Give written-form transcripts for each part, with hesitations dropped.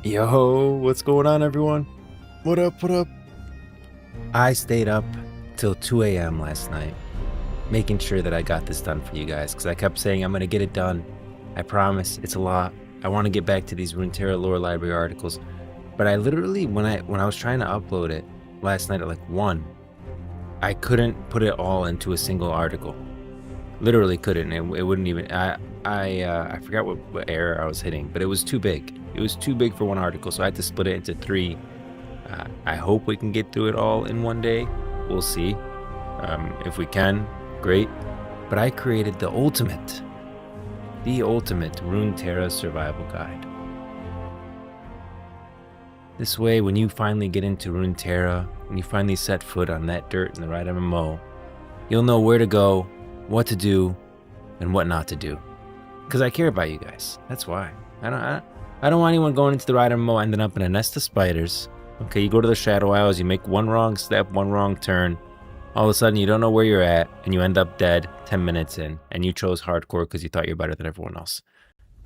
Yo, what's going on, everyone? What up? What up? I stayed up till 2 a.m. last night, making sure that I got this done for you guys, because I kept saying I'm going to get it done. I promise, it's a lot. I want to get back to these Runeterra lore library articles. But I literally, when I was trying to upload it last night at like 1, I couldn't put it all into a single article. Literally couldn't. It wouldn't even. I forgot what error I was hitting, but it was too big. It was too big for one article, so I had to split it into 3. I hope we can get through it all in one day. We'll see. If we can, great. But I created the ultimate Runeterra survival guide. This way, when you finally get into Runeterra, when you finally set foot on that dirt in the right MMO, you'll know where to go, what to do, and what not to do. Because I care about you guys. That's why. I don't want anyone going into the right MMO ending up in a nest of spiders. Okay, you go to the Shadow Isles, you make one wrong step, one wrong turn. All of a sudden, you don't know where you're at, and you end up dead 10 minutes in, and you chose hardcore because you thought you're better than everyone else.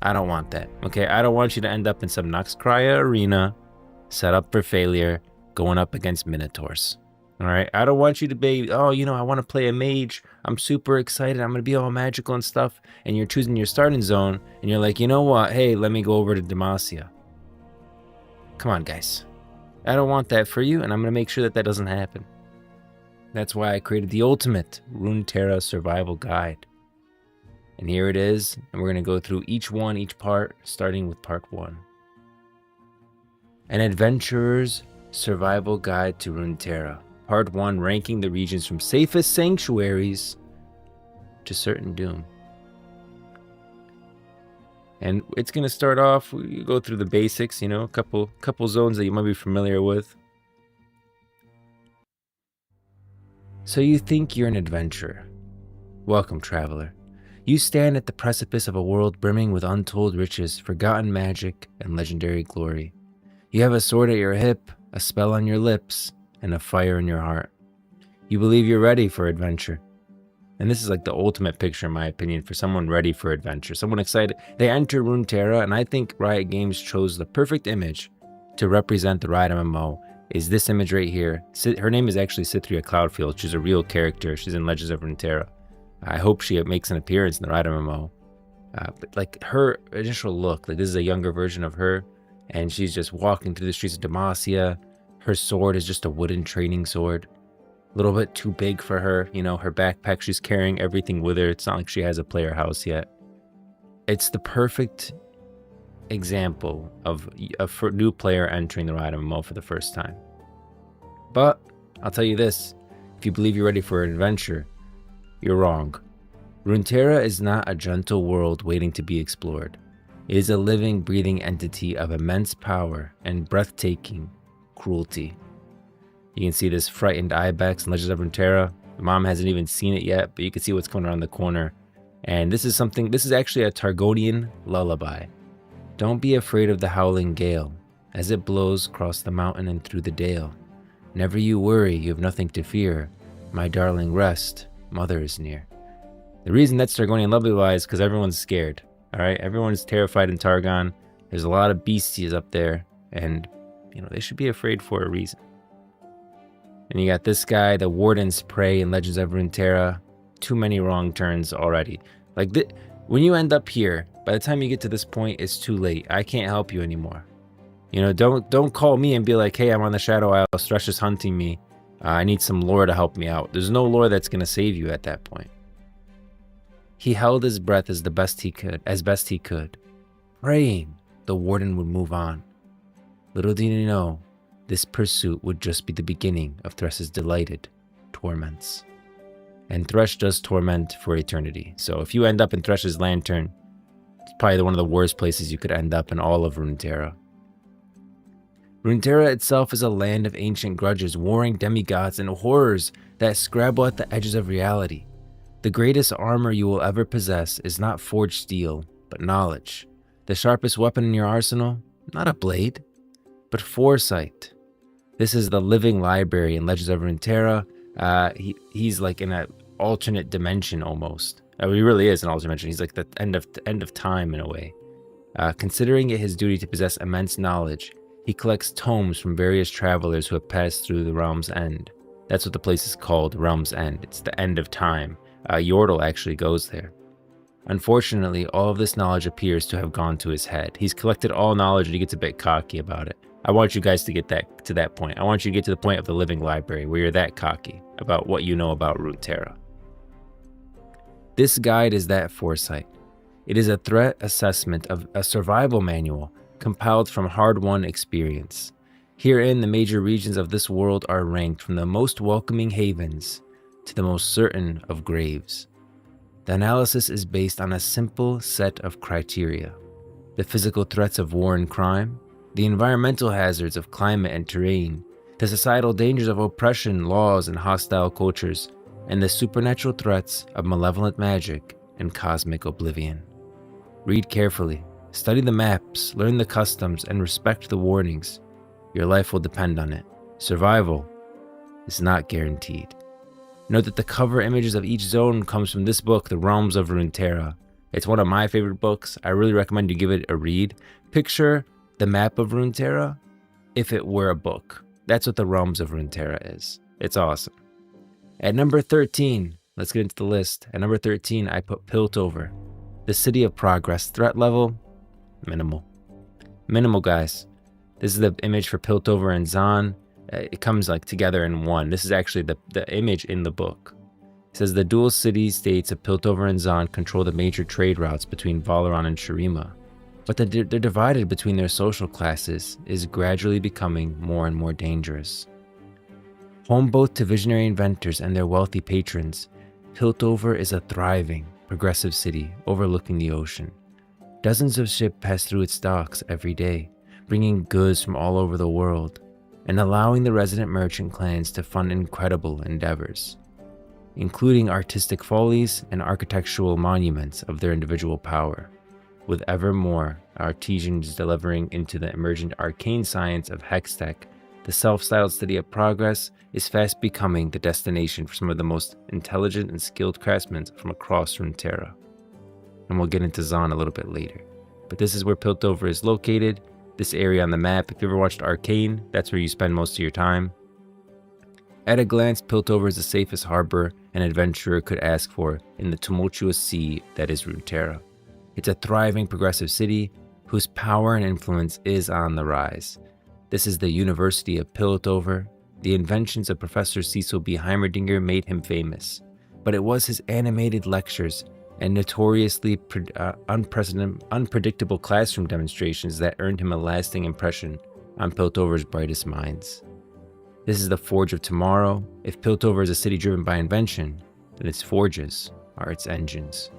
I don't want that, okay? I don't want you to end up in some Noxcria arena, set up for failure, going up against Minotaurs. All right? I don't want you to be, oh, I want to play a mage. I'm super excited. I'm going to be all magical and stuff, and you're choosing your starting zone, and you're like, you know what? Hey, let me go over to Demacia. Come on, guys. I don't want that for you, and I'm going to make sure that that doesn't happen. That's why I created the ultimate Runeterra survival guide. And here it is, and we're going to go through each part, starting with part 1. An Adventurer's Survival Guide to Runeterra. Part 1, ranking the regions from safest sanctuaries to certain doom. And it's going to start off, we go through the basics, a couple zones that you might be familiar with. So you think you're an adventurer. Welcome, traveler. You stand at the precipice of a world brimming with untold riches, forgotten magic, and legendary glory. You have a sword at your hip, a spell on your lips, and a fire in your heart. You believe you're ready for adventure. And this is like the ultimate picture, in my opinion, for someone ready for adventure, someone excited. They enter Runeterra, and I think Riot Games chose the perfect image to represent the Riot MMO. Is this image right here. Her name is actually Cithria Cloudfield. She's a real character. She's in Legends of Runeterra. I hope she makes an appearance in the Riot MMO. But like her initial look, like this is a younger version of her, and she's just walking through the streets of Demacia. Her sword is just a wooden training sword. A little bit too big for her, her backpack, she's carrying everything with her. It's not like she has a player house yet. It's the perfect example of a new player entering the Riot MMO for the first time. But I'll tell you this, if you believe you're ready for an adventure, you're wrong. Runeterra is not a gentle world waiting to be explored. It is a living, breathing entity of immense power and breathtaking cruelty. You can see this frightened ibex in Legends of Runeterra. The mom hasn't even seen it yet, but you can see what's coming around the corner. And this is actually a Targonian lullaby. Don't be afraid of the howling gale, as it blows across the mountain and through the dale. Never you worry, you have nothing to fear. My darling, rest, mother is near. The reason that's Targonian lullaby is because everyone's scared. Alright, everyone's terrified in Targon. There's a lot of beasties up there, and they should be afraid for a reason. And you got this guy, the Warden's Prey in Legends of Runeterra. Too many wrong turns already. Like, when you end up here, by the time you get to this point, it's too late. I can't help you anymore. Don't call me and be like, hey, I'm on the Shadow Isle, Thresh is hunting me. I need some lore to help me out. There's no lore that's going to save you at that point. He held his breath as best he could, praying the Warden would move on. Little did he know, this pursuit would just be the beginning of Thresh's delighted torments. And Thresh does torment for eternity. So if you end up in Thresh's Lantern, it's probably one of the worst places you could end up in all of Runeterra. Runeterra itself is a land of ancient grudges, warring demigods, and horrors that scrabble at the edges of reality. The greatest armor you will ever possess is not forged steel, but knowledge. The sharpest weapon in your arsenal, not a blade, but foresight. This is the living library in Legends of Runeterra. He's like in an alternate dimension almost. He really is an alternate dimension. He's like the end of time in a way. Considering it his duty to possess immense knowledge, he collects tomes from various travelers who have passed through the Realm's End. That's what the place is called, Realm's End. It's the end of time. Yordle actually goes there. Unfortunately, all of this knowledge appears to have gone to his head. He's collected all knowledge and he gets a bit cocky about it. I want you guys to get to that point. I want you to get to the point of the living library where you're that cocky about what you know about Runeterra. This guide is that foresight. It is a threat assessment of a survival manual compiled from hard-won experience. Herein, the major regions of this world are ranked from the most welcoming havens to the most certain of graves. The analysis is based on a simple set of criteria: the physical threats of war and crime, the environmental hazards of climate and terrain, the societal dangers of oppression, laws, and hostile cultures, and the supernatural threats of malevolent magic and cosmic oblivion. Read carefully, study the maps, learn the customs, and respect the warnings. Your life will depend on it. Survival is not guaranteed. Note that the cover images of each zone comes from this book, The Realms of Runeterra. It's one of my favorite books. I really recommend you give it a read. Picture the map of Runeterra if it were a book. That's what The Realms of Runeterra is. It's awesome. At number 13, let's get into the list. At number 13, I put Piltover. The City of Progress. Threat level, minimal. Minimal, guys. This is the image for Piltover and Zon. It comes like together in one. This is actually the image in the book. It says the dual city-states of Piltover and Zon control the major trade routes between Valoran and Shurima. But they're divided between their social classes is gradually becoming more and more dangerous. Home both to visionary inventors and their wealthy patrons, Piltover is a thriving, progressive city overlooking the ocean. Dozens of ships pass through its docks every day, bringing goods from all over the world, and allowing the resident merchant clans to fund incredible endeavors, including artistic follies and architectural monuments of their individual power, with ever more artisans delivering into the emergent arcane science of Hextech. The self-styled City of Progress is fast becoming the destination for some of the most intelligent and skilled craftsmen from across Runeterra. And we'll get into Zon a little bit later. But this is where Piltover is located, this area on the map. If you ever watched Arcane, that's where you spend most of your time. At a glance, Piltover is the safest harbor an adventurer could ask for in the tumultuous sea that is Runeterra. It's a thriving, progressive city whose power and influence is on the rise. This is the University of Piltover. The inventions of Professor Cecil B. Heimerdinger made him famous, but it was his animated lectures and notoriously unpredictable classroom demonstrations that earned him a lasting impression on Piltover's brightest minds. This is the forge of tomorrow. If Piltover is a city driven by invention, then its forges are its engines.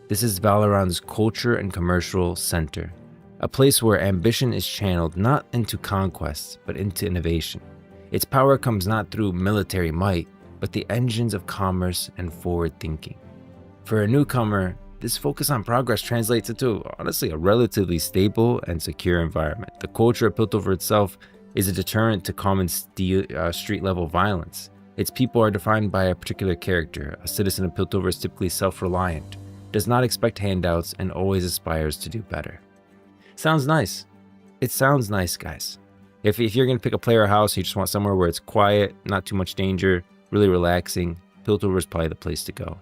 This is Valoran's culture and commercial center, a place where ambition is channeled not into conquest, but into innovation. Its power comes not through military might, but the engines of commerce and forward thinking. For a newcomer, this focus on progress translates into, honestly, a relatively stable and secure environment. The culture of Piltover itself is a deterrent to common street-level violence. Its people are defined by a particular character. A citizen of Piltover is typically self-reliant, does not expect handouts, and always aspires to do better. Sounds nice. It sounds nice, guys. If you're going to pick a player house, you just want somewhere where it's quiet, not too much danger, really relaxing, Piltover is probably the place to go.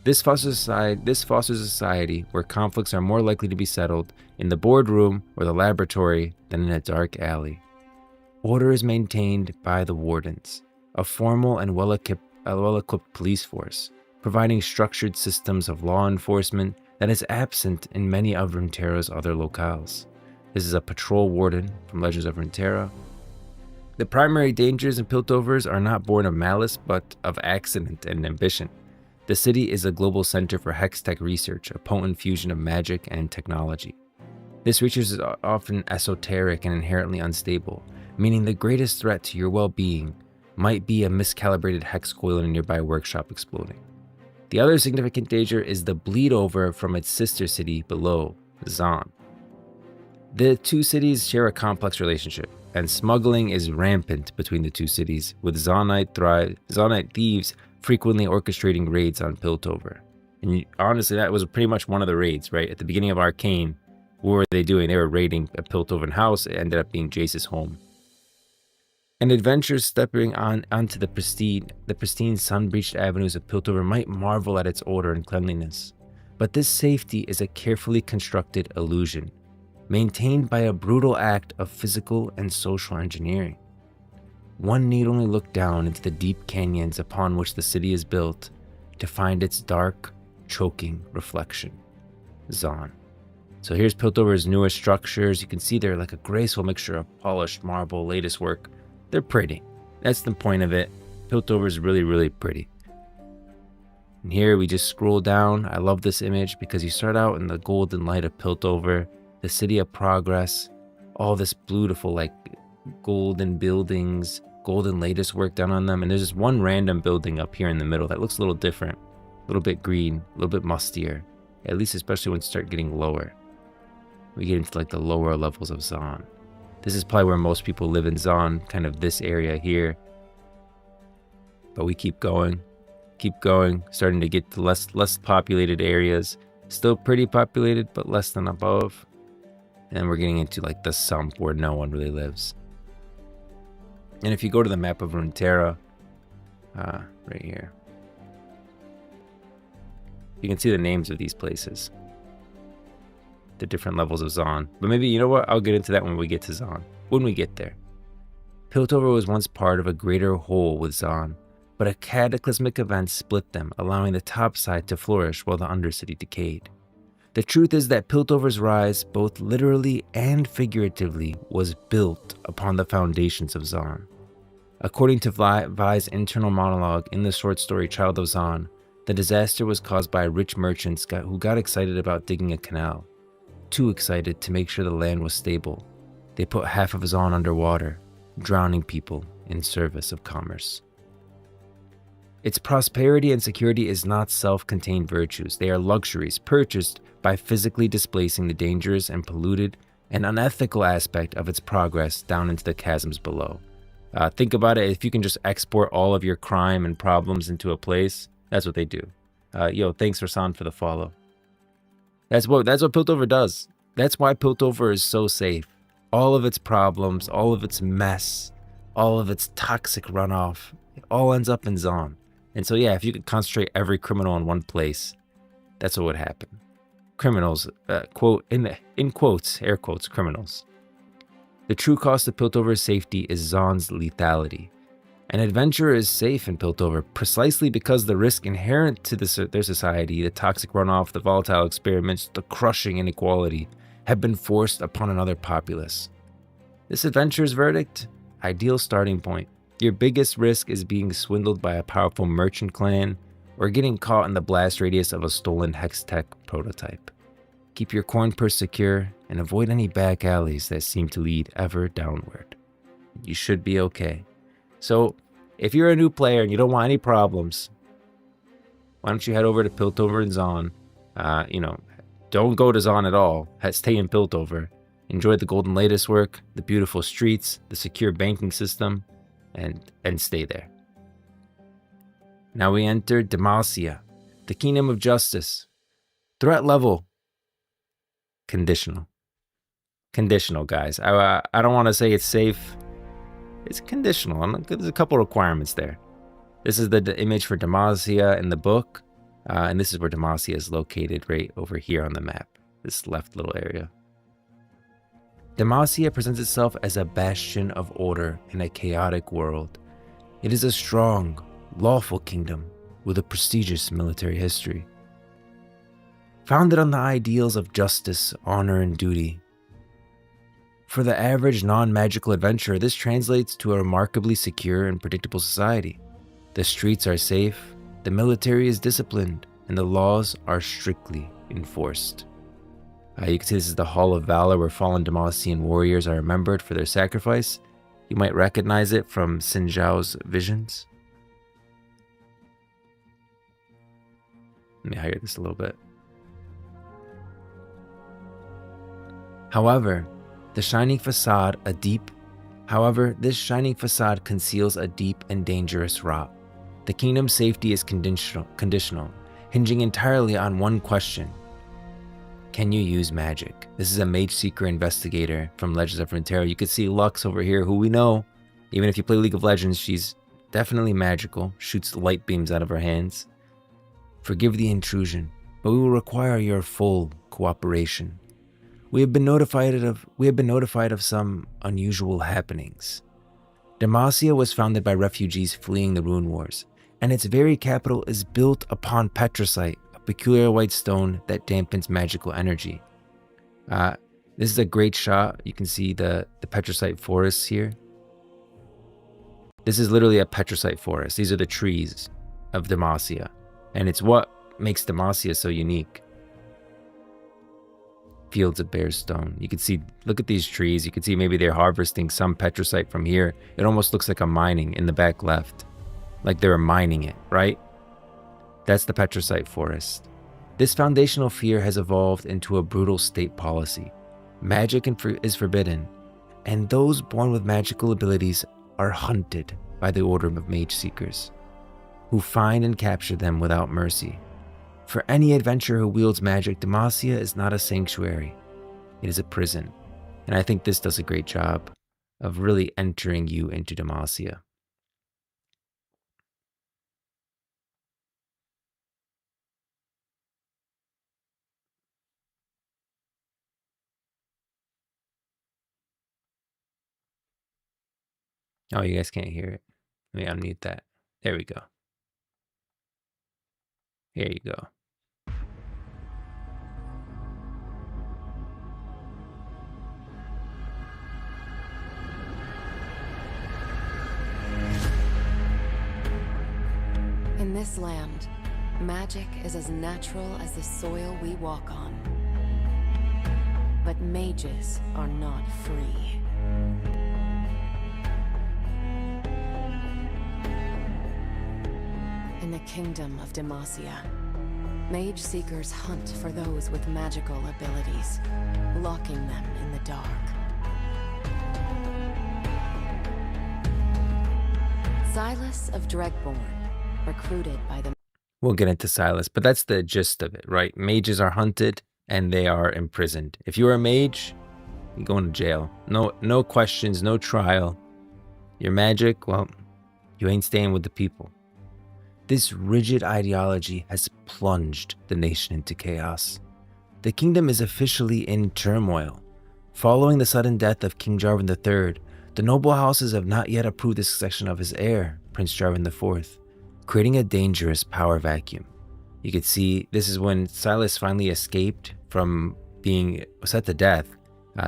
This fosters a society where conflicts are more likely to be settled in the boardroom or the laboratory than in a dark alley. Order is maintained by the wardens, a formal and well-equipped police force, providing structured systems of law enforcement that is absent in many of Runeterra's other locales. This is a patrol warden from Legends of Runeterra. The primary dangers in Piltovers are not born of malice, but of accident and ambition. The city is a global center for Hextech research, a potent fusion of magic and technology. This research is often esoteric and inherently unstable, meaning the greatest threat to your well-being might be a miscalibrated hex coil in a nearby workshop exploding. The other significant danger is the bleed over from its sister city below, Zon. The two cities share a complex relationship, and smuggling is rampant between the two cities, with Zonite thieves frequently orchestrating raids on Piltover. And honestly, that was pretty much one of the raids, right? At the beginning of Arcane, what were they doing? They were raiding a Piltover house. It ended up being Jace's home. An adventurer stepping onto the pristine sun-breached avenues of Piltover might marvel at its order and cleanliness. But this safety is a carefully constructed illusion, maintained by a brutal act of physical and social engineering. One need only look down into the deep canyons upon which the city is built to find its dark, choking reflection, Zaun. So here's Piltover's newest structures. You can see they're like a graceful mixture of polished marble, latest work. They're pretty. That's the point of it. Piltover's really, really pretty. And here we just scroll down. I love this image because you start out in the golden light of Piltover, the city of progress, all this beautiful like golden buildings, golden lattice work done on them. And there's this one random building up here in the middle that looks a little different, a little bit green, a little bit mustier, at least especially when you start getting lower. We get into like the lower levels of Zaun. This is probably where most people live in Zaun, kind of this area here. But we keep going, starting to get to less populated areas. Still pretty populated, but less than above. And we're getting into like the sump where no one really lives. And if you go to the map of Runeterra, right here, you can see the names of these places, the different levels of Zaun. But maybe, you know what, I'll get into that when we get to Zaun, when we get there. Piltover was once part of a greater whole with Zaun, but a cataclysmic event split them, allowing the top side to flourish while the undercity decayed. The truth is that Piltover's rise, both literally and figuratively, was built upon the foundations of Zaun. According to Vi's internal monologue in the short story Child of Zaun, the disaster was caused by rich merchants who got excited about digging a canal. Too excited to make sure the land was stable. They put half of Zaun underwater, drowning people in service of commerce. Its prosperity and security is not self-contained virtues. They are luxuries purchased by physically displacing the dangerous and polluted and unethical aspect of its progress down into the chasms below. Think about it. If you can just export all of your crime and problems into a place, that's what they do. Yo, thanks Rasan for the follow. That's what Piltover does. That's why Piltover is so safe. All of its problems, all of its mess, all of its toxic runoff, it all ends up in Zaun. And so yeah, if you could concentrate every criminal in one place, that's what would happen. Criminals, quote in quotes, air quotes, criminals. The true cost of Piltover's safety is Zaun's lethality. An adventurer is safe in Piltover precisely because the risk inherent to their society, the toxic runoff, the volatile experiments, the crushing inequality, have been forced upon another populace. This adventurer's verdict? Ideal starting point. Your biggest risk is being swindled by a powerful merchant clan or getting caught in the blast radius of a stolen Hextech prototype. Keep your coin purse secure and avoid any back alleys that seem to lead ever downward. You should be okay. So, if you're a new player and you don't want any problems, why don't you head over to Piltover and Zaun? Don't go to Zaun at all. Stay in Piltover. Enjoy the golden lattice work, the beautiful streets, the secure banking system, and stay there. Now we enter Demacia, the Kingdom of Justice. Threat level. Conditional. Conditional, guys. I don't want to say it's safe. It's conditional. There's a couple requirements there. This is the image for Demacia in the book. And this is where Demacia is located, right over here on the map. This left little area. Demacia presents itself as a bastion of order in a chaotic world. It is a strong, lawful kingdom with a prestigious military history. Founded on the ideals of justice, honor, and duty. For the average non-magical adventurer, this translates to a remarkably secure and predictable society. The streets are safe, the military is disciplined, and the laws are strictly enforced. You can see this is the Hall of Valor where fallen Demacian warriors are remembered for their sacrifice. You might recognize it from Xin Zhao's visions. Let me hide this a little bit. However, this shining facade conceals a deep and dangerous rot. The kingdom's safety is conditional. hinging entirely on one question. Can you use magic? This is a Mage Seeker investigator from Legends of Runeterra. You can see Lux over here, who we know, even if you play League of Legends, she's definitely magical, shoots light beams out of her hands. Forgive the intrusion, but we will require your full cooperation. We have been notified of some unusual happenings. Demacia was founded by refugees fleeing the Rune Wars, and its very capital is built upon petricite, a peculiar white stone that dampens magical energy. This is a great shot. You can see the petricite forests here. This is literally a petricite forest. These are the trees of Demacia, and it's what makes Demacia so unique. Fields of bare stone. You can see, look at these trees. You can see maybe they're harvesting some petricite from here. It almost looks like a mining in the back left. Like they're mining it, right? That's the petricite forest. This foundational fear has evolved into a brutal state policy. Magic is forbidden, and those born with magical abilities are hunted by the Order of Mage Seekers, who find and capture them without mercy. For any adventurer who wields magic, Demacia is not a sanctuary. It is a prison. And I think this does a great job of really entering you into Demacia. Oh, you guys can't hear it. Let me unmute that. There we go. Here you go. In this land, magic is as natural as the soil we walk on. But mages are not free. In the kingdom of Demacia, Mage Seekers hunt for those with magical abilities, locking them in the dark. Silas of Dregborn, recruited by the... We'll get into Silas, but that's the gist of it, right? Mages are hunted and they are imprisoned. If you're a mage, you're going to jail. No questions, no trial. Your magic, well, you ain't staying with the people. This rigid ideology has plunged the nation into chaos. The kingdom is officially in turmoil. Following the sudden death of King Jarvan III, the noble houses have not yet approved the succession of his heir, Prince Jarvan IV, creating a dangerous power vacuum. You could see this is when Silas finally escaped from being set to death.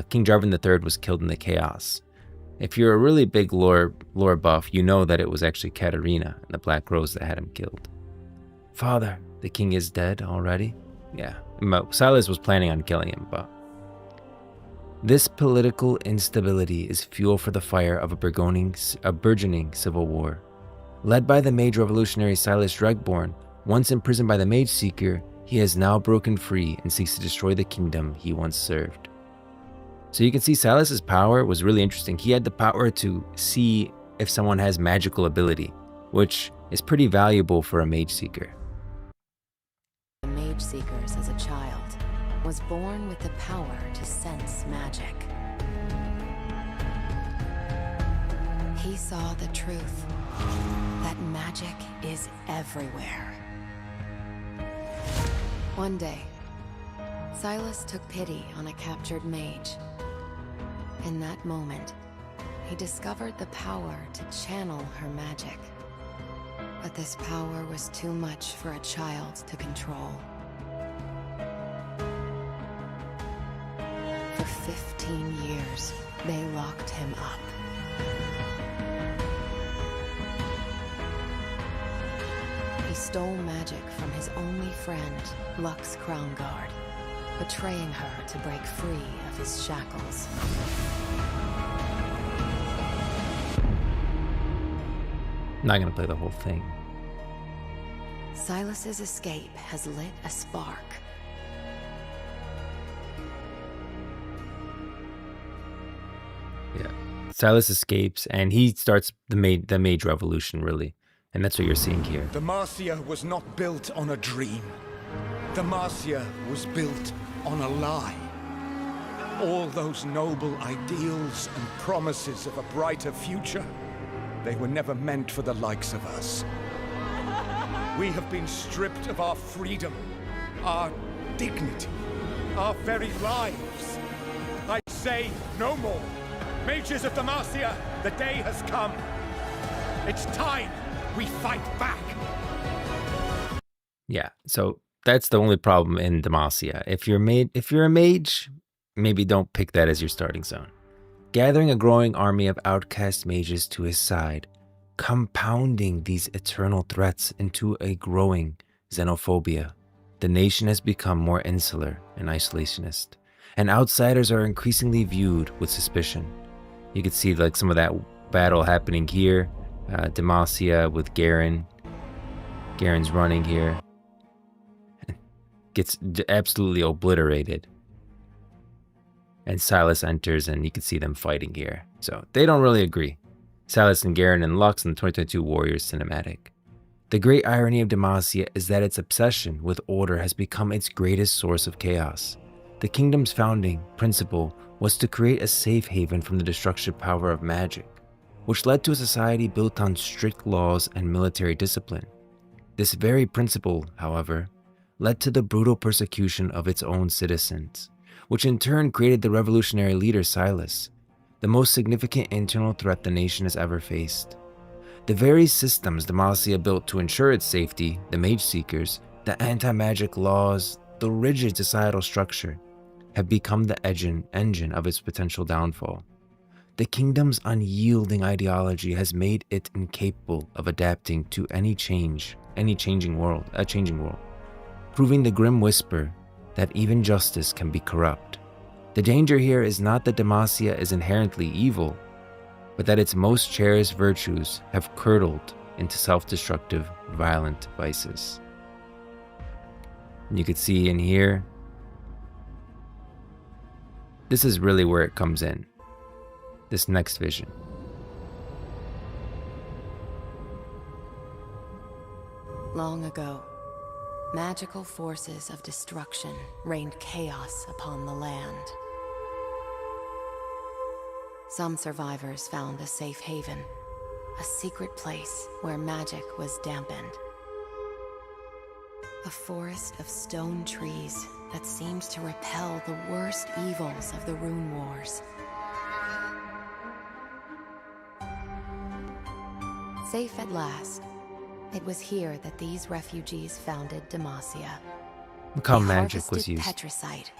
King Jarvan III was killed in the chaos. If you're a really big lore buff, you know that it was actually Katarina and the Black Rose that had him killed. Father, the king is dead already? Yeah, Silas was planning on killing him, but... This political instability is fuel for the fire of a burgeoning civil war. Led by the mage revolutionary Silas Dregborn, once imprisoned by the Mage Seeker, he has now broken free and seeks to destroy the kingdom he once served. So you can see Silas's power was really interesting. He had the power to see if someone has magical ability, which is pretty valuable for a Mage Seeker. The Mage Seekers as a child was born with the power to sense magic. He saw the truth, that magic is everywhere. One day, Silas took pity on a captured mage. In that moment, he discovered the power to channel her magic. But this power was too much for a child to control. For 15 years, they locked him up. He stole magic from his only friend, Lux Crown Guard, betraying her to break free of his shackles. Not gonna play the whole thing. Silas's escape has lit a spark. Yeah, Silas escapes and he starts the mage revolution, really. And that's what you're seeing here. Demacia was not built on a dream. Demacia was built on a lie. All those noble ideals and promises of a brighter future, they were never meant for the likes of us. We have been stripped of our freedom, our dignity, our very lives. I say no more. Mages of Demacia, the day has come. It's time we fight back. Yeah, so that's the only problem in Demacia. If you're a mage, maybe don't pick that as your starting zone. Gathering a growing army of outcast mages to his side, compounding these eternal threats into a growing xenophobia, the nation has become more insular and isolationist, and outsiders are increasingly viewed with suspicion. You can see like some of that battle happening here. Demacia with Garen. Garen's running here. Gets absolutely obliterated. And Silas enters, and you can see them fighting here. So they don't really agree. Silas and Garen and Lux in the 2022 Warriors cinematic. The great irony of Demacia is that its obsession with order has become its greatest source of chaos. The kingdom's founding principle was to create a safe haven from the destructive power of magic, which led to a society built on strict laws and military discipline. This very principle, however, led to the brutal persecution of its own citizens, which in turn created the revolutionary leader Silas, the most significant internal threat the nation has ever faced. The very systems Demacia built to ensure its safety, the Mage Seekers, the anti-magic laws, the rigid societal structure, have become the engine of its potential downfall. The kingdom's unyielding ideology has made it incapable of adapting to any changing world, proving the grim whisper that even justice can be corrupt. The danger here is not that Demacia is inherently evil, but that its most cherished virtues have curdled into self-destructive, violent vices. And you can see in here, this is really where it comes in. This next vision. Long ago, magical forces of destruction rained chaos upon the land. Some survivors found a safe haven, a secret place where magic was dampened. A forest of stone trees that seems to repel the worst evils of the Rune Wars. Safe at last, it was here that these refugees founded Demacia. Look how They magic was harvested used. Petricite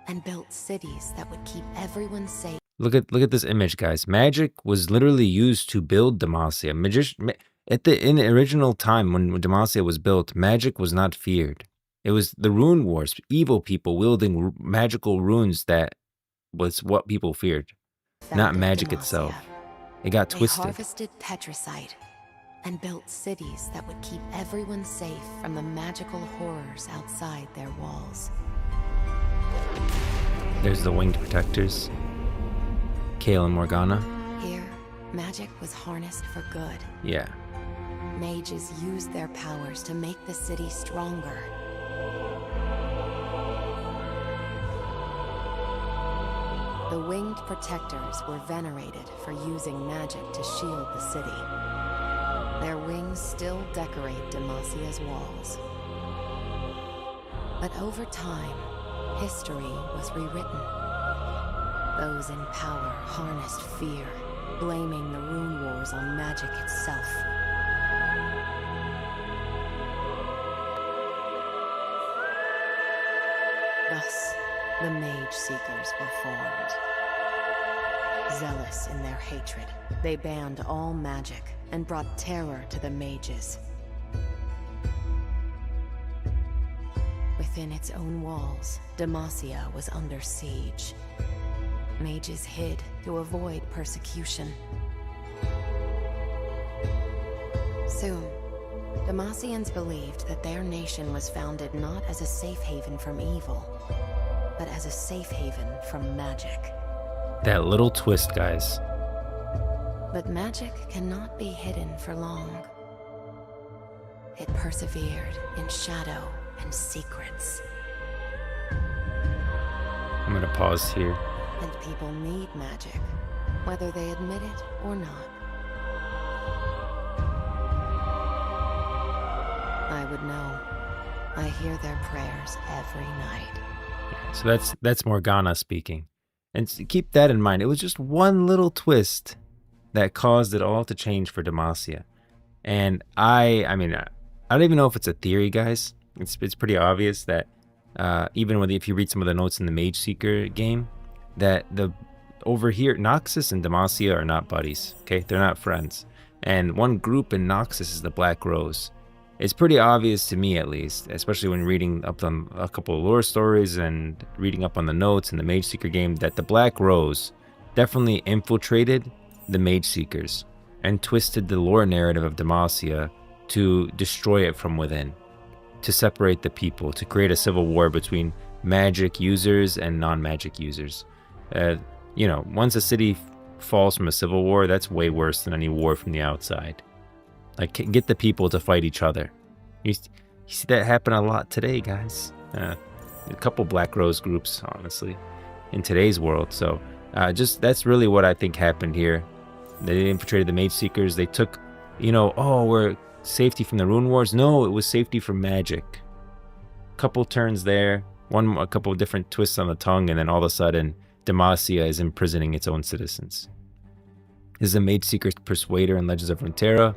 and built cities that would keep everyone safe. Look at this image, guys. Magic was literally used to build Demacia. In the original time when Demacia was built, magic was not feared. It was the Rune Wars, evil people wielding magical runes that was what people feared, not founded magic Demacia. itself. It got They twisted. harvested Petricite and built cities that would keep everyone safe from the magical horrors outside their walls. There's the winged protectors, Kale and Morgana. Here, magic was harnessed for good. Yeah. Mages used their powers to make the city stronger. The winged protectors were venerated for using magic to shield the city. Their wings still decorate Demacia's walls. But over time, history was rewritten. Those in power harnessed fear, blaming the Rune Wars on magic itself. Thus, the Mage Seekers were formed. Zealous in their hatred, they banned all magic and brought terror to the mages. Within its own walls, Demacia was under siege. Mages hid to avoid persecution. Soon, Demacians believed that their nation was founded not as a safe haven from evil, but as a safe haven from magic. That little twist, guys. But magic cannot be hidden for long. it persevered in shadow and secrets. I'm gonna pause here. And people need magic, whether they admit it or not. I would know. I hear their prayers every night. So that's Morgana speaking. And keep that in mind. It was just one little twist that caused it all to change for Demacia. And I mean, I don't even know if it's a theory, guys. It's pretty obvious that even if you read some of the notes in the Mage Seeker game, that over here, Noxus and Demacia are not buddies. Okay, they're not friends. And one group in Noxus is the Black Rose. It's pretty obvious to me, at least, especially when reading up on a couple of lore stories and reading up on the notes in the Mage Seeker game, that the Black Rose definitely infiltrated the Mage Seekers and twisted the lore narrative of Demacia to destroy it from within, to separate the people, to create a civil war between magic users and non-magic users. You know, once a city falls from a civil war, that's way worse than any war from the outside. Like, get the people to fight each other. You see that happen a lot today, guys. A couple Black Rose groups, honestly, in today's world. So, that's really what I think happened here. They infiltrated the Mage Seekers. They took, we're safety from the Rune Wars. No, it was safety from magic. Couple turns there, a couple of different twists on the tongue, and then all of a sudden, Demacia is imprisoning its own citizens. This is a Mage Seeker Persuader in Legends of Runeterra.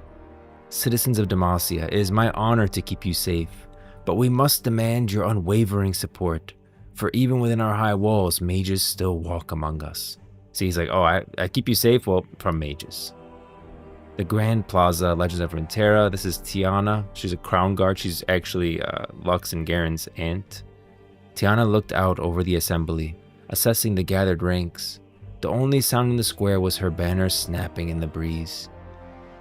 Citizens of Demacia, it is my honor to keep you safe, but we must demand your unwavering support, for even within our high walls, mages still walk among us. See, he's like, oh, I keep you safe? Well, from mages. The Grand Plaza, Legends of Runeterra. This is Tiana. She's a crown guard. She's actually Lux and Garen's aunt. Tiana looked out over the assembly, assessing the gathered ranks. The only sound in the square was her banner snapping in the breeze.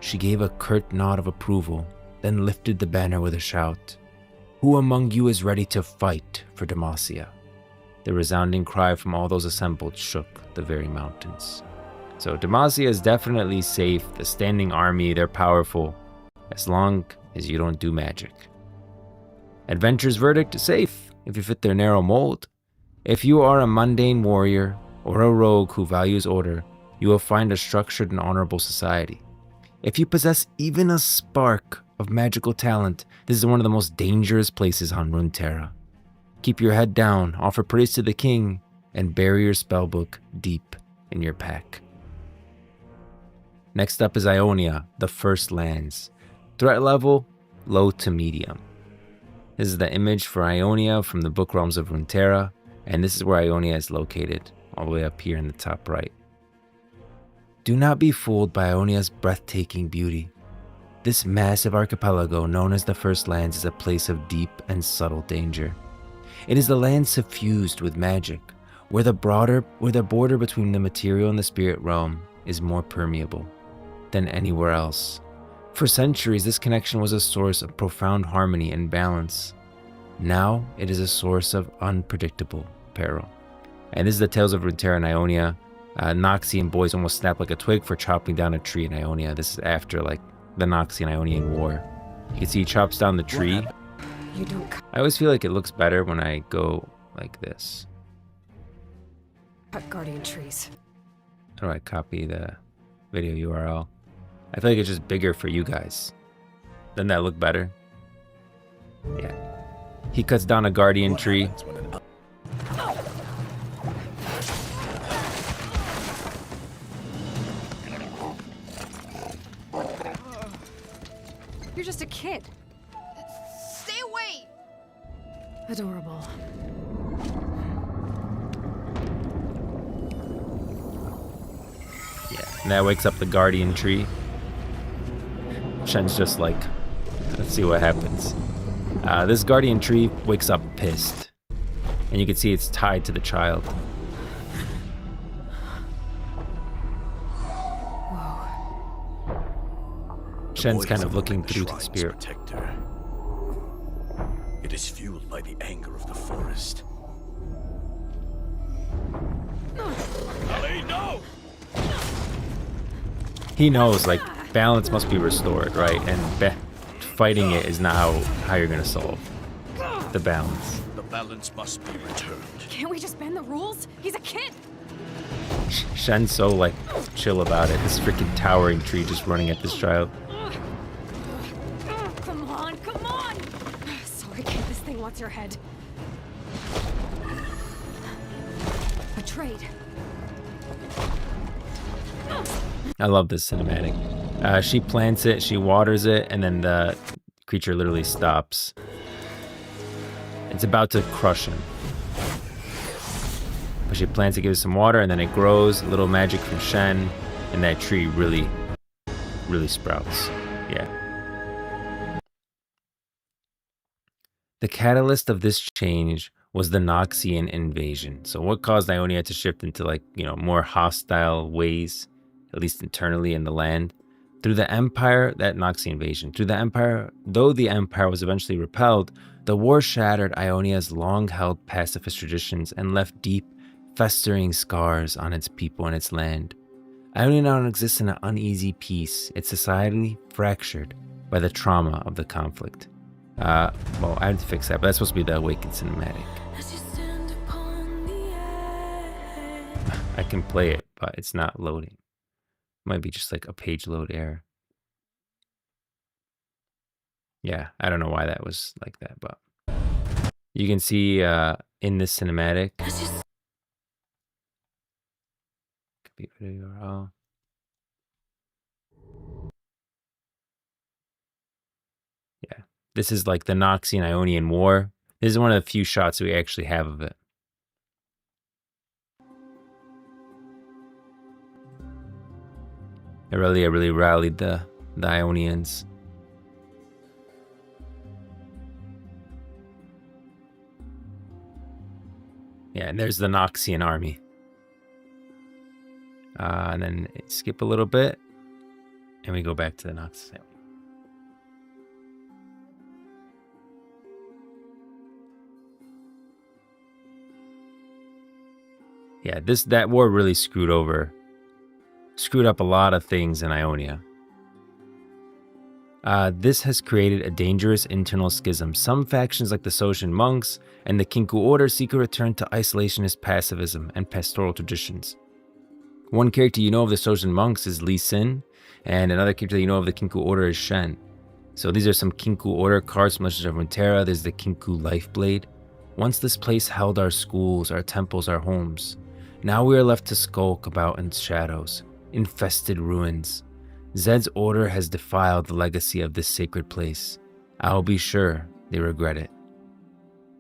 She gave a curt nod of approval, then lifted the banner with a shout. Who among you is ready to fight for Demacia? The resounding cry from all those assembled shook the very mountains. So Demacia is definitely safe. The standing army, they're powerful, as long as you don't do magic. Adventure's verdict is safe, if you fit their narrow mold. If you are a mundane warrior, or a rogue who values order, you will find a structured and honorable society. If you possess even a spark of magical talent, this is one of the most dangerous places on Runeterra. Keep your head down, offer praise to the king, and bury your spellbook deep in your pack. Next up is Ionia, the First Lands. Threat level, low to medium. This is the image for Ionia from the Book Realms of Runeterra, and this is where Ionia is located, all the way up here in the top right. Do not be fooled by Ionia's breathtaking beauty. This massive archipelago known as the First Lands is a place of deep and subtle danger. It is the land suffused with magic, where the border between the material and the spirit realm is more permeable than anywhere else. For centuries, this connection was a source of profound harmony and balance. Now, it is a source of unpredictable peril. And this is the Tales of Runeterra and Ionia. Noxian boys almost snap like a twig for chopping down a tree in Ionia. This is after the Noxian Ionian War. You can see he chops down the tree. I always feel like it looks better when I go like this. Cut guardian trees. How do I copy the video URL? I feel like it's just bigger for you guys. Doesn't that look better? Yeah. He cuts down a guardian tree. You're just a kid. Stay away! Adorable. Yeah, and that wakes up the guardian tree. Shen's just like, let's see what happens. This guardian tree wakes up pissed. And you can see it's tied to the child. Shen's kind of looking through the spirit. Protector. It is fueled by the anger of the forest. Ali, no! He knows, balance must be restored, right? And fighting it is not how you're gonna solve the balance. The balance must be returned. Can't we just bend the rules? He's a kid! Shen's so like chill about it. This freaking towering tree just running at this child. Come on, come on! Sorry, kid, this thing wants your head. Betrayed. I love this cinematic. She plants it, she waters it, and then the creature literally stops. It's about to crush him. But she plants it, gives it some water, and then it grows. A little magic from Shen, and that tree really sprouts. Yeah. The catalyst of this change was the Noxian invasion. So what caused Ionia to shift into like, more hostile ways, at least internally in the land? Through the Empire, that Noxian invasion, through the Empire, though the Empire was eventually repelled, the war shattered Ionia's long-held pacifist traditions and left deep, festering scars on its people and its land. Ionia now exists in an uneasy peace, its society fractured by the trauma of the conflict. Well, I have to fix that, but that's supposed to be the Awakened cinematic. I can play it, but it's not loading. Might be just like a page load error. Yeah, I don't know why that was like that, but you can see in this cinematic. Could be video URL. Yeah, this is like the Noxian Ionian War. This is one of the few shots we actually have of it. I really rallied the Ionians. Yeah, and there's the Noxian army. And then skip a little bit, and we go back to the Noxian. Yeah, that war really screwed up a lot of things in Ionia. This has created a dangerous internal schism. Some factions like the Soshin monks and the Kinku Order seek a return to isolationist pacifism and pastoral traditions. One character you know of the Soshin monks is Lee Sin, and another character you know of the Kinku Order is Shen. So these are some Kinku Order cards from Legends of Runeterra. There's the Kinku Lifeblade. Once this place held our schools, our temples, our homes. Now we are left to skulk about in shadows, infested ruins. Zed's order has defiled the legacy of this sacred place. I'll be sure they regret it.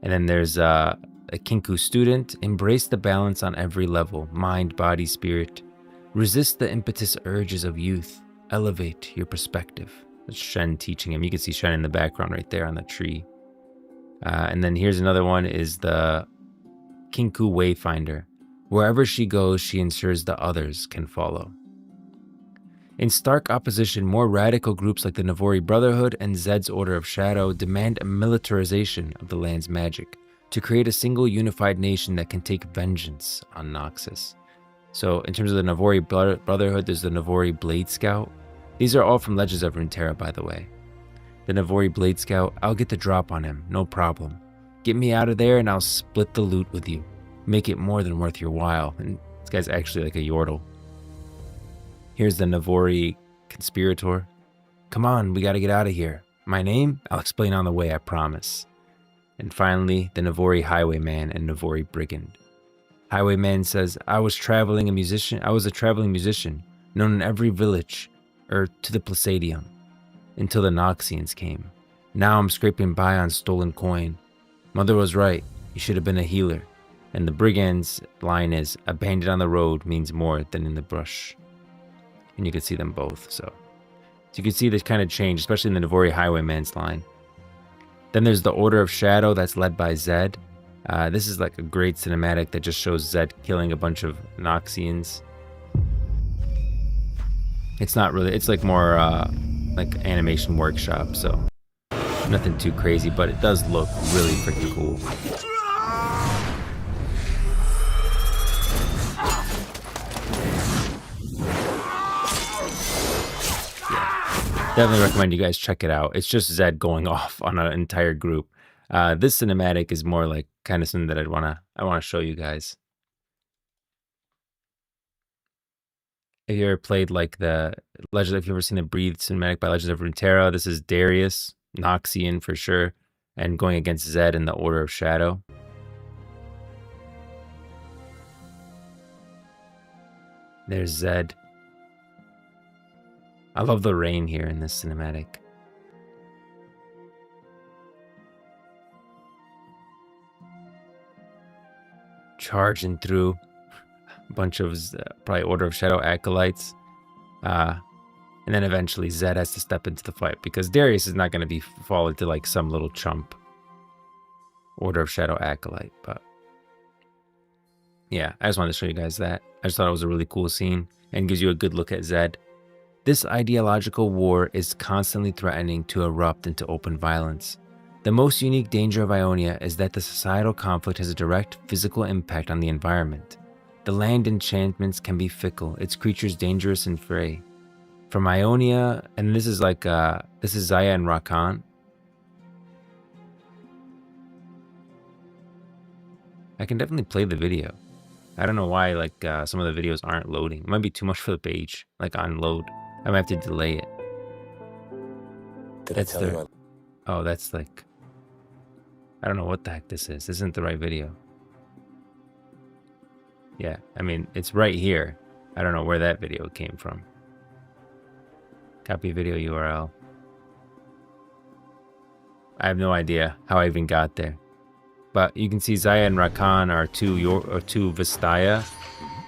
And then there's a Kinku student. Embrace the balance on every level, mind, body, spirit. Resist the impetus urges of youth. Elevate your perspective. That's Shen teaching him. You can see Shen in the background right there on the tree. And then here's another one is the Kinku Wayfinder. Wherever she goes, she ensures the others can follow. In stark opposition, more radical groups like the Navori Brotherhood and Zed's Order of Shadow demand a militarization of the land's magic to create a single unified nation that can take vengeance on Noxus. So in terms of the Navori Brotherhood, there's the Navori Blade Scout. These are all from Legends of Runeterra, by the way. The Navori Blade Scout, I'll get the drop on him, no problem. Get me out of there and I'll split the loot with you. Make it more than worth your while. And this guy's actually like a Yordle. Here's the Navori Conspirator. Come on, we gotta get out of here. My name? I'll explain on the way, I promise. And finally, the Navori Highwayman and Navori Brigand. Highwayman says, I was a traveling musician, known in every village, to the Palladium, until the Noxians came. Now I'm scraping by on stolen coin. Mother was right, you should have been a healer. And the Brigand's line is, a bandit on the road means more than in the brush. And you can see them both, so you can see this kind of change, especially in the Navori Highwayman's line. Then there's the Order of Shadow that's led by Zed. This is like a great cinematic that just shows Zed killing a bunch of Noxians. It's not really, it's like more like animation workshop, so nothing too crazy, but it does look really freaking cool. Definitely recommend you guys check it out. It's just Zed going off on an entire group. This cinematic is more like kind of something that I wanna show you guys. If you ever played like the Legend, if you've ever seen the Breathe cinematic by Legends of Runeterra, this is Darius, Noxian for sure, and going against Zed in the Order of Shadow. There's Zed. I love the rain here in this cinematic. Charging through a bunch of probably Order of Shadow acolytes. And then eventually Zed has to step into the fight because Darius is not going to be fall into like some little chump Order of Shadow acolyte. But yeah, I just wanted to show you guys that. I just thought it was a really cool scene and gives you a good look at Zed. This ideological war is constantly threatening to erupt into open violence. The most unique danger of Ionia is that the societal conflict has a direct physical impact on the environment. The land enchantments can be fickle, its creatures dangerous and fray. From Ionia, and this is like, this is Zaya and Rakan. I can definitely play the video. I don't know why like some of the videos aren't loading. It might be too much for the page, like on load. I might have to delay it. That's the... Oh, that's like... I don't know what the heck this is. This isn't the right video. Yeah, I mean, it's right here. I don't know where that video came from. Copy video URL. I have no idea how I even got there. But you can see Zaya and Rakan are two Vistaya.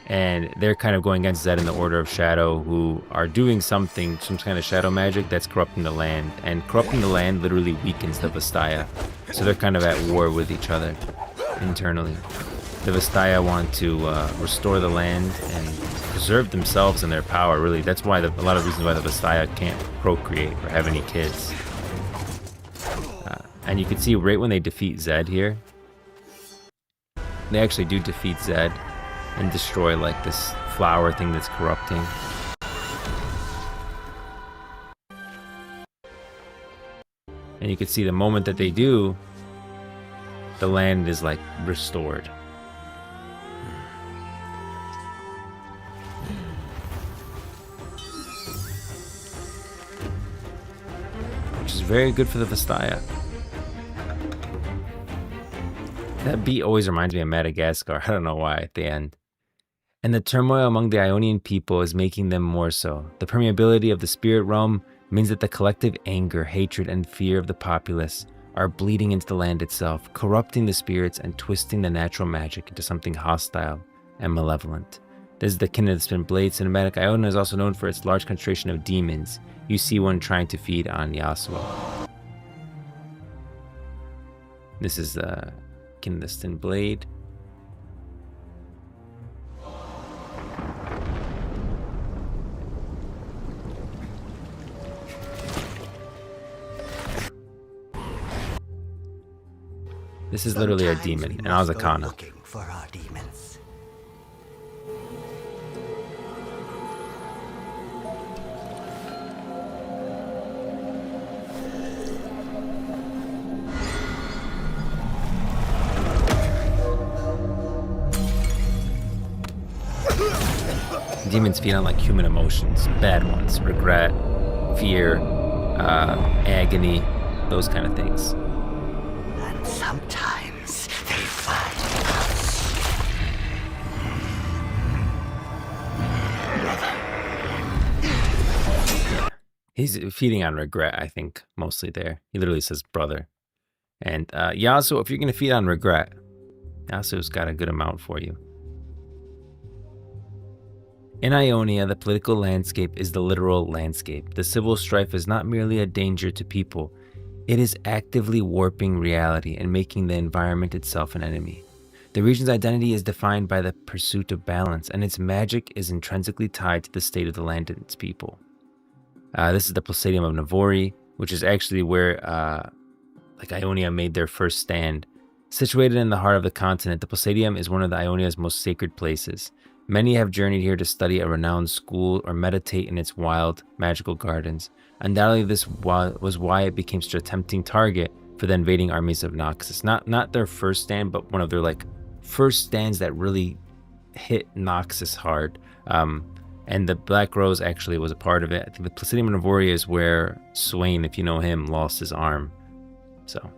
And they're kind of going against Zed in the Order of Shadow, who are doing some kind of shadow magic that's corrupting the land. And corrupting the land literally weakens the Vistaya. So they're kind of at war with each other internally. The Vistaya want to restore the land and preserve themselves and their power, really. That's why a lot of reasons why the Vistaya can't procreate or have any kids. And you can see right when they defeat Zed here, they actually do defeat Zed and destroy like this flower thing that's corrupting. And you can see the moment that they do, the land is like restored. Which is very good for the Vistaya. That beat always reminds me of Madagascar. I don't know why at the end. And the turmoil among the Ionian people is making them more so. The permeability of the spirit realm means that the collective anger, hatred, and fear of the populace are bleeding into the land itself, corrupting the spirits and twisting the natural magic into something hostile and malevolent. This is the Kin of the Spin Blade cinematic. Ionia is also known for its large concentration of demons. You see one trying to feed on Yasuo. This is Kin of the Spin Blade. This is literally a demon, and Azakana. Looking for our demons. Demons feed on like human emotions, bad ones, regret, fear, agony, those kind of things. Sometimes they find us. Yeah. He's feeding on regret, I think, mostly there. He literally says brother. And Yasuo, if you're going to feed on regret, Yasuo's got a good amount for you. In Ionia, the political landscape is the literal landscape. The civil strife is not merely a danger to people. It is actively warping reality and making the environment itself an enemy. The region's identity is defined by the pursuit of balance, and its magic is intrinsically tied to the state of the land and its people. This is the Palladium of Navori, which is actually where like Ionia made their first stand. Situated in the heart of the continent, the Palladium is one of the Ionia's most sacred places. Many have journeyed here to study a renowned school or meditate in its wild, magical gardens. Undoubtedly, this was why it became such a tempting target for the invading armies of Noxus. Not their first stand, but one of their like first stands that really hit Noxus hard. And the Black Rose actually was a part of it. I think the Placidium Novoria is where Swain, if you know him, lost his arm. So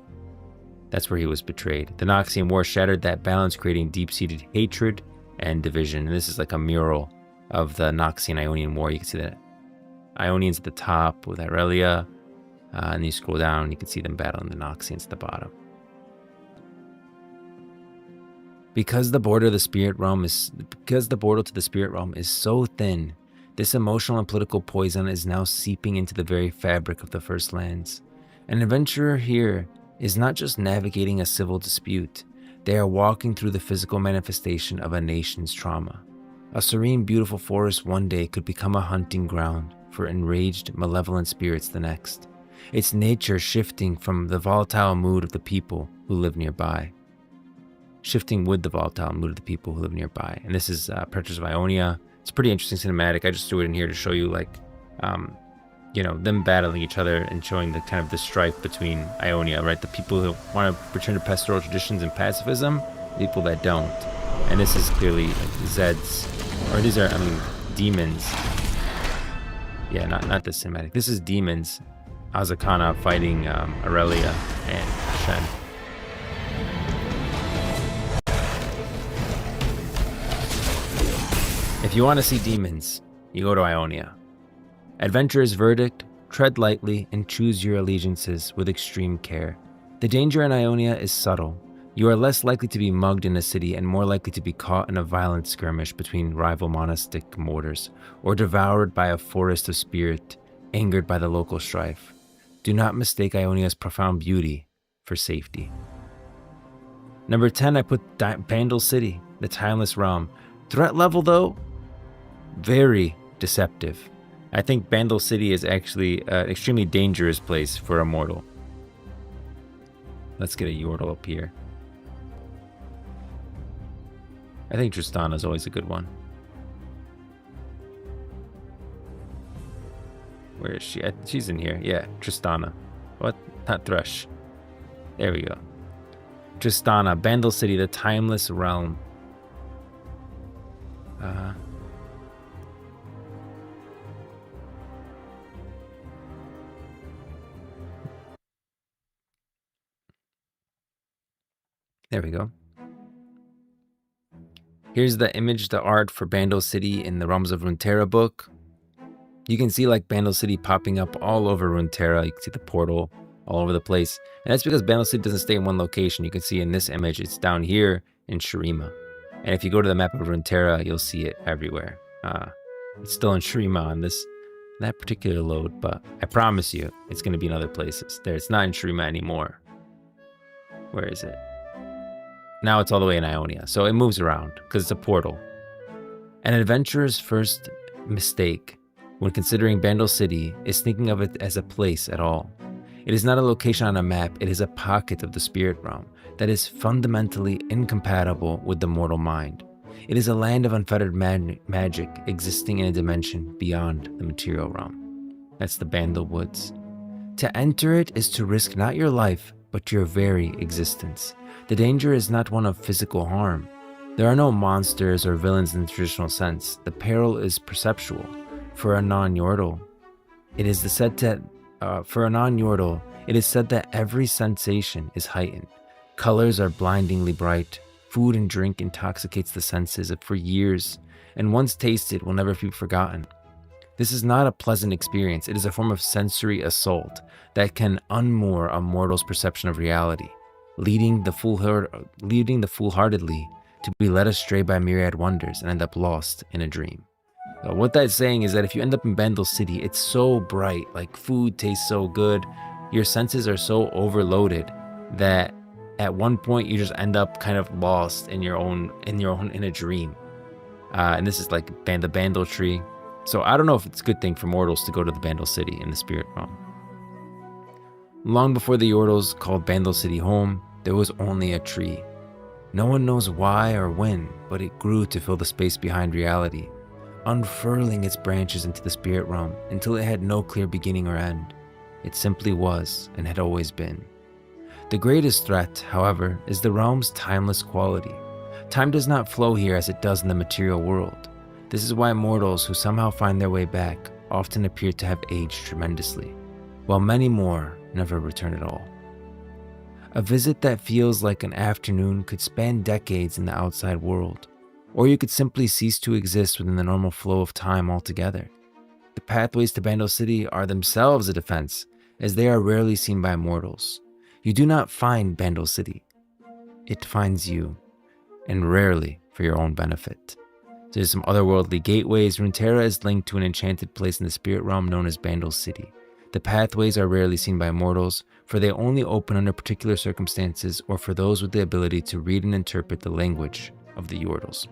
that's where he was betrayed. The Noxian War shattered that balance, creating deep-seated hatred and division. And this is like a mural of the Noxian Ionian War. You can see the Ionians at the top with Aurelia, and you scroll down, you can see them battling the Noxians at the bottom. Because the border to the spirit realm is so thin, this emotional and political poison is now seeping into the very fabric of the First Lands. An adventurer here is not just navigating a civil dispute, they are walking through the physical manifestation of a nation's trauma. A serene, beautiful forest one day could become a hunting ground for enraged, malevolent spirits the next, its nature shifting from the volatile mood of the people who live nearby. And this is Predators of Ionia. It's a pretty interesting cinematic. I just threw it in here to show you, like, them battling each other and showing the kind of the strife between Ionia, right? The people who want to return to pastoral traditions and pacifism, people that don't. And this is clearly Zeds, or these are, demons. Yeah, not this cinematic. This is demons. Azakana fighting Aurelia and Shen. If you want to see demons, you go to Ionia. Adventurer's verdict: tread lightly and choose your allegiances with extreme care. The danger in Ionia is subtle. You are less likely to be mugged in a city and more likely to be caught in a violent skirmish between rival monastic mortars, or devoured by a forest of spirit, angered by the local strife. Do not mistake Ionia's profound beauty for safety. Number 10, I put Bandle City, the Timeless Realm. Threat level, though, very deceptive. I think Bandle City is actually an extremely dangerous place for a mortal. Let's get a Yordle up here. I think Tristana is always a good one. Where is she? She's in here. Yeah, Tristana. What? Not Thrush. There we go. Tristana, Bandle City, the Timeless Realm. There we go. Here's the image, the art for Bandle City in the Realms of Runeterra book. You can see like Bandle City popping up all over Runeterra. You can see the portal all over the place. And that's because Bandle City doesn't stay in one location. You can see in this image, it's down here in Shurima. And if you go to the map of Runeterra, you'll see it everywhere. It's still in Shurima on that particular load, but I promise you, it's going to be in other places. It's not in Shurima anymore. Where is it? Now it's all the way in Ionia, so it moves around because it's a portal. An adventurer's first mistake when considering Bandle City is thinking of it as a place at all. It is not a location on a map, it is a pocket of the spirit realm that is fundamentally incompatible with the mortal mind. It is a land of unfettered magic existing in a dimension beyond the material realm. That's the Bandle Woods. To enter it is to risk not your life, but your very existence. The danger is not one of physical harm. There are no monsters or villains in the traditional sense. The peril is perceptual. For a non-Yordle, it is said that every sensation is heightened. Colors are blindingly bright. Food and drink intoxicates the senses for years, and once tasted will never be forgotten. This is not a pleasant experience. It is a form of sensory assault that can unmoor a mortal's perception of reality, leading the foolhardily to be led astray by myriad wonders and end up lost in a dream. So what that's saying is that if you end up in Bandle City, it's so bright, like food tastes so good, your senses are so overloaded that at one point you just end up kind of lost in a dream. And this is like the Bandle Tree. So I don't know if it's a good thing for mortals to go to the Bandle City in the spirit realm. Long before the Yordles called Bandle City home, there was only a tree. No one knows why or when, but it grew to fill the space behind reality, unfurling its branches into the spirit realm until it had no clear beginning or end. It simply was and had always been. The greatest threat, however, is the realm's timeless quality. Time does not flow here as it does in the material world. This is why mortals who somehow find their way back often appear to have aged tremendously, while many more never return at all. A visit that feels like an afternoon could span decades in the outside world, or you could simply cease to exist within the normal flow of time altogether. The pathways to Bandle City are themselves a defense, as they are rarely seen by mortals. You do not find Bandle City. It finds you, and rarely for your own benefit. There's some otherworldly gateways. Runeterra is linked to an enchanted place in the spirit realm known as Bandle City. The pathways are rarely seen by mortals, for they only open under particular circumstances or for those with the ability to read and interpret the language of the Yordles.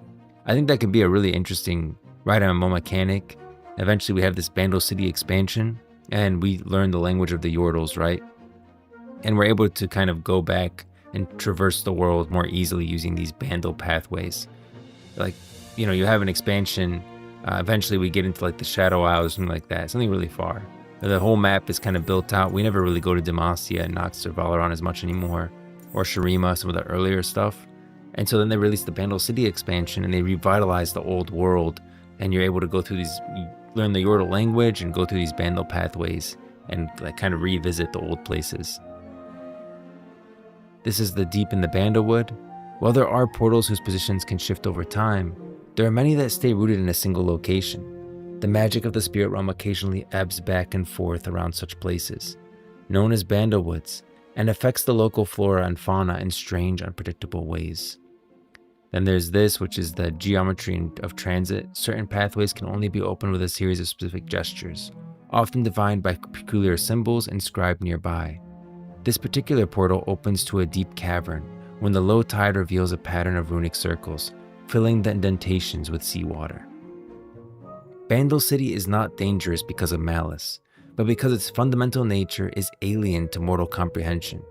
I think that could be a really interesting Riot MMO mechanic. Eventually we have this Bandle City expansion, and we learn the language of the Yordles, right? And we're able to kind of go back and traverse the world more easily using these Bandle pathways. Like, you know, you have an expansion, eventually we get into like the Shadow Isles, something like that, something really far. The whole map is kind of built out. We never really go to Demacia and Nox or Valoran as much anymore, or Shurima, some of the earlier stuff. And so then they released the Bandle City expansion and they revitalized the old world, and you're able to go through these, you learn the Yordle language and go through these Bandle pathways and like kind of revisit the old places. This is the Deep in the Bandlewood. While there are portals whose positions can shift over time, there are many that stay rooted in a single location. The magic of the spirit realm occasionally ebbs back and forth around such places, known as Bandlewoods, and affects the local flora and fauna in strange, unpredictable ways. Then there's this, which is the geometry of transit. Certain pathways can only be opened with a series of specific gestures, often defined by peculiar symbols inscribed nearby. This particular portal opens to a deep cavern when the low tide reveals a pattern of runic circles, filling the indentations with seawater. Bandle City is not dangerous because of malice, but because its fundamental nature is alien to mortal comprehension.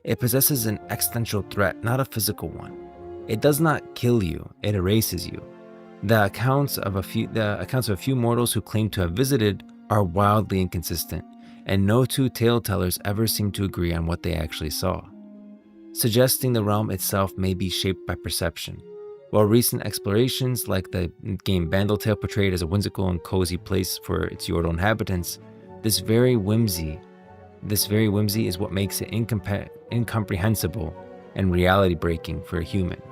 It possesses an existential threat, not a physical one. It does not kill you, it erases you. The accounts of a few mortals who claim to have visited are wildly inconsistent, and no two tale tellers ever seem to agree on what they actually saw, suggesting the realm itself may be shaped by perception. While recent explorations like the game Bandletale portrayed as a whimsical and cozy place for its Yordle inhabitants, this very whimsy is what makes it incomprehensible and reality-breaking for a human.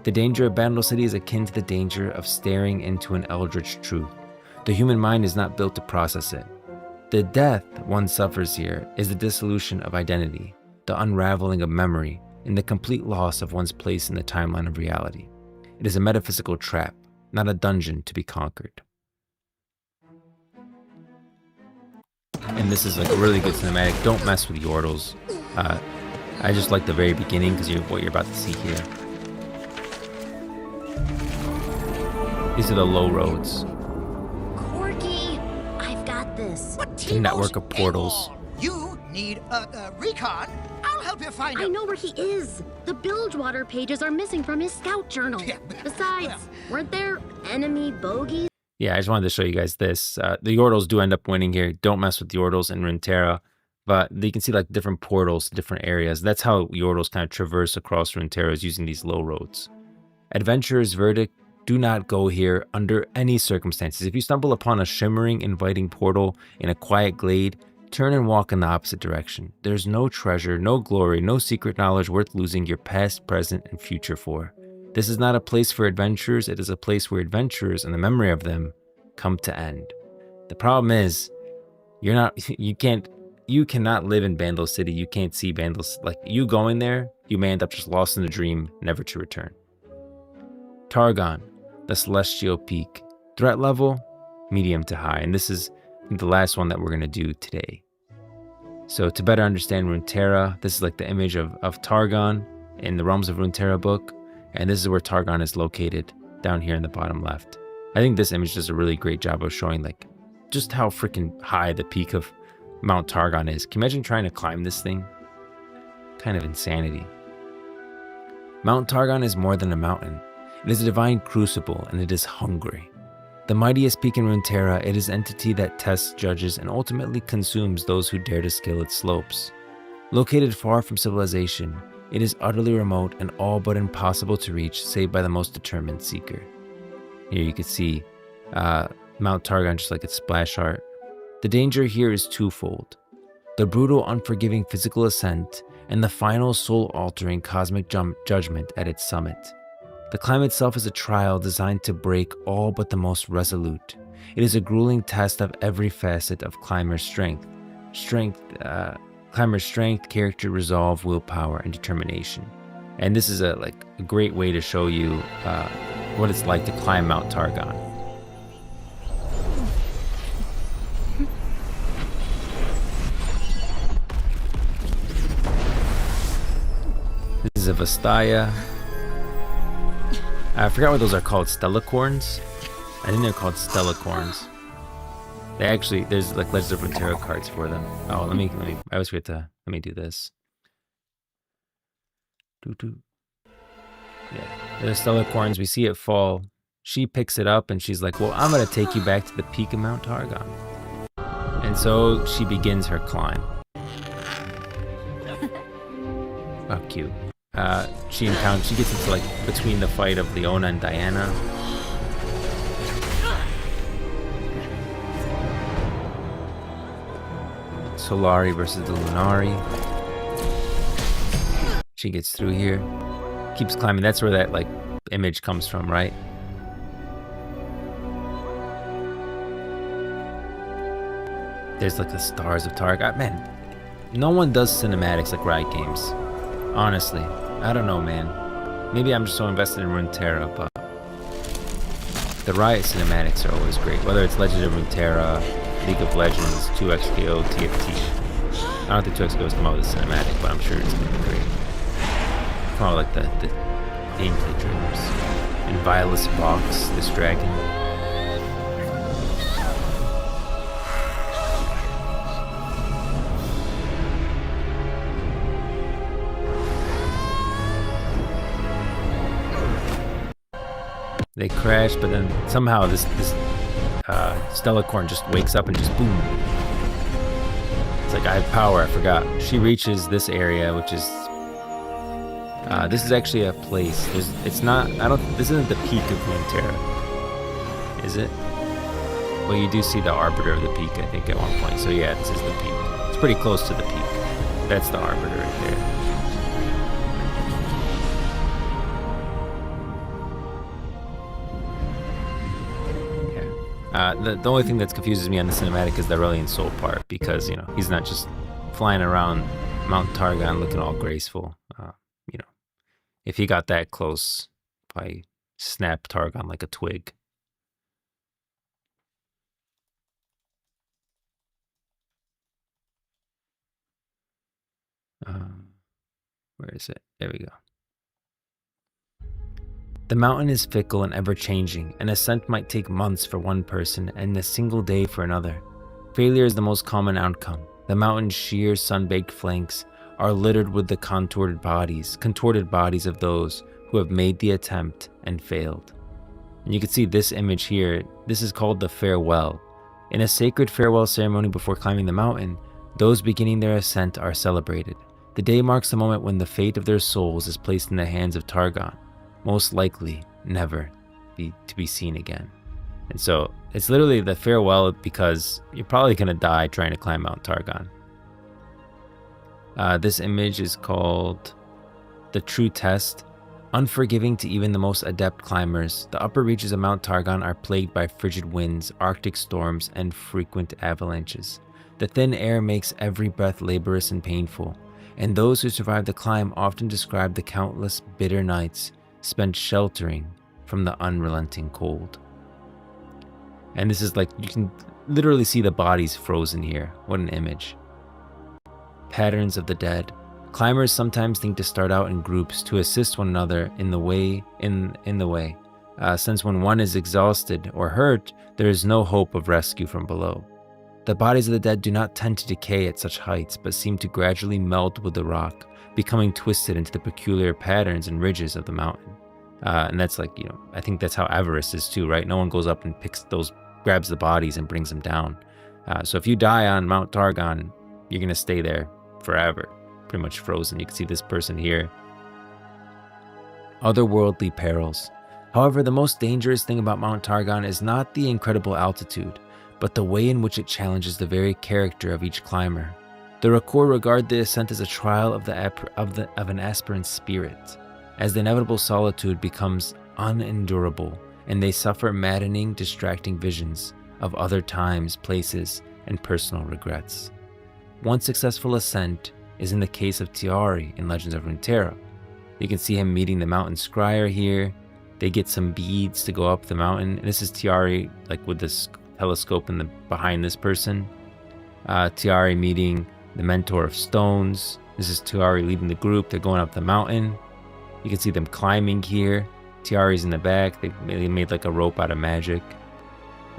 The danger of Bandle City is akin to the danger of staring into an eldritch truth. The human mind is not built to process it. The death one suffers here is the dissolution of identity, the unraveling of memory, and the complete loss of one's place in the timeline of reality. It is a metaphysical trap, not a dungeon to be conquered. And this is like a really good cinematic. Don't mess with Yordles. I just like the very beginning because what you're about to see here. These are the low roads. Corky, I've got this. The network of portals. You need a recon. I'll help you find him. I know where he is. The Bilgewater pages are missing from his scout journal. Yeah, Besides, weren't there enemy bogeys? Yeah, I just wanted to show you guys this. The Yordles do end up winning here. Don't mess with Yordles in Runeterra. But you can see like different portals, different areas. That's how Yordles kind of traverse across Runeterra, is using these low roads. Adventurer's verdict: do not go here under any circumstances. If you stumble upon a shimmering, inviting portal in a quiet glade, turn and walk in the opposite direction. There's no treasure, no glory, no secret knowledge worth losing your past, present, and future for. This is not a place for adventurers. It is a place where adventurers and the memory of them come to end. The problem is, you cannot live in Bandle City. You can't see Bandle. Like, you going there, you may end up just lost in a dream, never to return. Targon, the Celestial Peak. Threat level, medium to high. And this is the last one that we're going to do today. So to better understand Runeterra, this is like the image of Targon in the Realms of Runeterra book. And this is where Targon is located, down here in the bottom left. I think this image does a really great job of showing like just how freaking high the peak of Mount Targon is. Can you imagine trying to climb this thing? Kind of insanity. Mount Targon is more than a mountain. It is a divine crucible, and it is hungry. The mightiest peak in Runeterra, it is an entity that tests, judges, and ultimately consumes those who dare to scale its slopes. Located far from civilization, it is utterly remote and all but impossible to reach, save by the most determined seeker. Here you can see Mount Targon just like its splash art. The danger here is twofold: the brutal, unforgiving physical ascent, and the final soul-altering cosmic judgment at its summit. The climb itself is a trial designed to break all but the most resolute. It is a grueling test of every facet of climber's strength. Climber's strength, character, resolve, willpower, and determination. And this is a great way to show you what it's like to climb Mount Targon. This is a Vastaya. I forgot what those are called. Stellacorns? I think they're called Stellacorns. They actually, there's like Legends of Runeterra cards for them. Oh, let me, I always forget to, let me do this. Yeah, there's Stellacorns. We see it fall. She picks it up and she's like, well, I'm going to take you back to the peak of Mount Targon. And so she begins her climb. Oh, cute. She gets into like between the fight of Leona and Diana. Solari versus the Lunari. She gets through here. Keeps climbing. That's where that like image comes from, right? There's like the stars of Targon. Man, no one does cinematics like Riot Games. Honestly, I don't know, man. Maybe I'm just so invested in Runeterra, but the Riot cinematics are always great. Whether it's Legends of Runeterra, League of Legends, 2XKO, TFT. I don't think 2XKO has come out with a cinematic, but I'm sure it's gonna be great. Probably like the gameplay trailers. And Violus Vox, this dragon. They crash, but then somehow this Stellacorn just wakes up and just boom. It's like, I have power, I forgot. She reaches this area, which is this is actually a place. This isn't the peak of Runeterra, is it? Well, you do see the Arbiter of the peak, I think, at one point. So yeah, this is the peak. It's pretty close to the peak. That's the Arbiter right there. The only thing that confuses me on the cinematic is the Aurelian Soul part, because, you know, he's not just flying around Mount Targon looking all graceful. You know, if he got that close, probably snap Targon like a twig. Where is it? There we go. The mountain is fickle and ever-changing. An ascent might take months for one person and a single day for another. Failure is the most common outcome. The mountain's sheer, sun-baked flanks are littered with the contorted bodies of those who have made the attempt and failed. And you can see this image here. This is called the farewell. In a sacred farewell ceremony before climbing the mountain, those beginning their ascent are celebrated. The day marks the moment when the fate of their souls is placed in the hands of Targon, most likely never to be seen again. And so it's literally the farewell, because you're probably going to die trying to climb Mount Targon. This image is called the True Test. Unforgiving to even the most adept climbers, the upper reaches of Mount Targon are plagued by frigid winds, arctic storms, and frequent avalanches. The thin air makes every breath laborious and painful, and those who survive the climb often describe the countless bitter nights spent sheltering from the unrelenting cold. And this is like, you can literally see the bodies frozen here. What an image. Patterns of the dead. Climbers sometimes think to start out in groups to assist one another in the way, since when one is exhausted or hurt, there is no hope of rescue from below. The bodies of the dead do not tend to decay at such heights, but seem to gradually melt with the rock, becoming twisted into the peculiar patterns and ridges of the mountain. And that's like, I think that's how Everest is too, right? No one goes up and grabs the bodies and brings them down. So if you die on Mount Targon, you're going to stay there forever, pretty much frozen. You can see this person here. Otherworldly perils. However, the most dangerous thing about Mount Targon is not the incredible altitude, but the way in which it challenges the very character of each climber. The Rakor regard the ascent as a trial of an aspirant's spirit, as the inevitable solitude becomes unendurable, and they suffer maddening, distracting visions of other times, places, and personal regrets. One successful ascent is in the case of Tiari in Legends of Runeterra. You can see him meeting the mountain scryer here. They get some beads to go up the mountain. And this is Tiari, like with this telescope behind this person. Tiari meeting the Mentor of Stones. This is Tiari leading the group. They're going up the mountain. You can see them climbing here. Tiari's in the back. They made like a rope out of magic.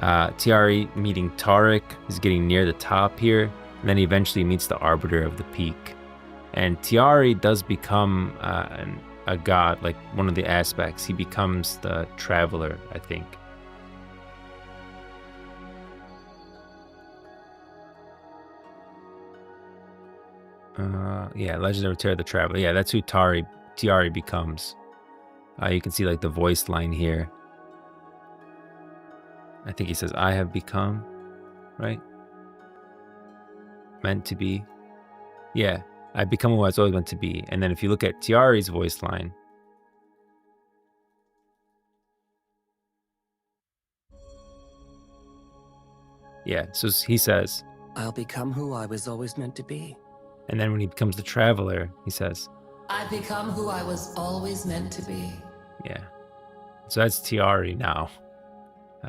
Tiari meeting Tariq. He's getting near the top here. And then he eventually meets the Arbiter of the Peak. And Tiari does become a god, like one of the aspects. He becomes the Traveler, I think. Yeah, Legend of Runeterra, the Traveler. Yeah, that's who Tiari becomes. You can see like the voice line here. I think he says, I have become, right? Meant to be. Yeah, I've become who I was always meant to be. And then if you look at Tiari's voice line, yeah, so he says, I'll become who I was always meant to be. And then when he becomes the Traveler, he says, I become who I was always meant to be. Yeah. So that's Tiari now.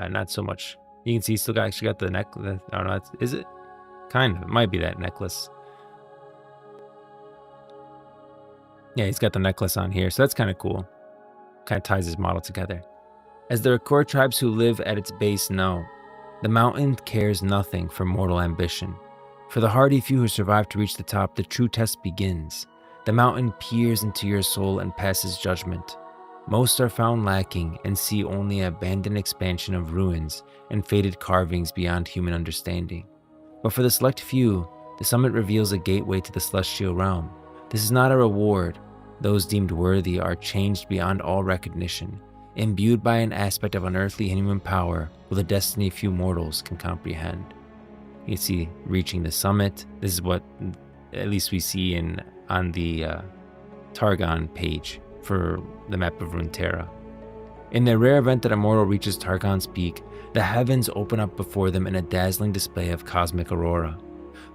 Not so much. You can see he's still actually got the necklace. I don't know. Is it? Kind of. It might be that necklace. Yeah, he's got the necklace on here. So that's kind of cool. Kind of ties his model together. As the Rakor tribes who live at its base know, the mountain cares nothing for mortal ambition. For the hardy few who survive to reach the top, the true test begins. The mountain peers into your soul and passes judgment. Most are found lacking and see only an abandoned expansion of ruins and faded carvings beyond human understanding. But for the select few, the summit reveals a gateway to the celestial realm. This is not a reward. Those deemed worthy are changed beyond all recognition, imbued by an aspect of unearthly human power with a destiny few mortals can comprehend. You can see reaching the summit. This is what at least we see on the Targon page for the map of Runeterra. In the rare event that a mortal reaches Targon's peak, the heavens open up before them in a dazzling display of cosmic aurora.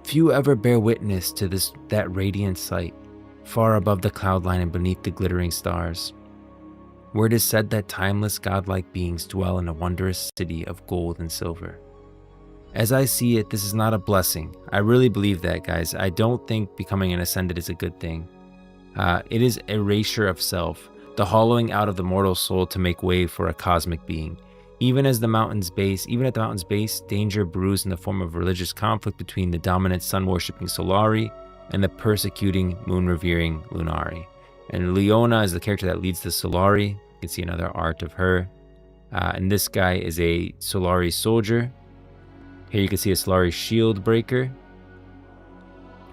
Few ever bear witness to that radiant sight, far above the cloud line and beneath the glittering stars, where it is said that timeless godlike beings dwell in a wondrous city of gold and silver. As I see it, this is not a blessing. I really believe that, guys. I don't think becoming an Ascended is a good thing. It is erasure of self, the hollowing out of the mortal soul to make way for a cosmic being. Even at the mountain's base, danger brews in the form of religious conflict between the dominant sun-worshipping Solari and the persecuting, moon-revering Lunari. And Leona is the character that leads the Solari. You can see another art of her. And this guy is a Solari soldier. Here you can see a Solari shield breaker.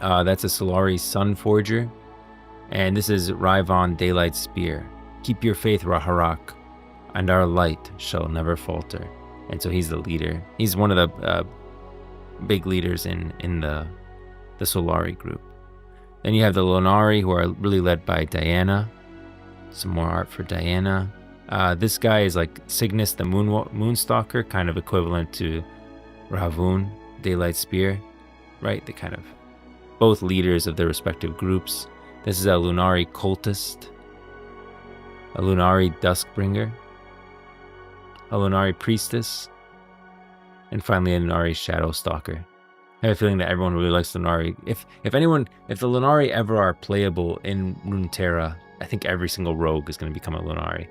That's a Solari sun forger. And this is Ryvon Daylight Spear. Keep your faith, Raharak, and our light shall never falter. And so he's the leader. He's one of the big leaders in the Solari group. Then you have the Lunari, who are really led by Diana. Some more art for Diana. This guy is like Cygnus the Moonstalker, kind of equivalent to Ravun, Daylight Spear, right? They kind of both leaders of their respective groups. This is a Lunari Cultist, a Lunari Duskbringer, a Lunari Priestess, and finally a Lunari Shadow Stalker. I have a feeling that everyone really likes Lunari. If the Lunari ever are playable in Runeterra, I think every single rogue is going to become a Lunari.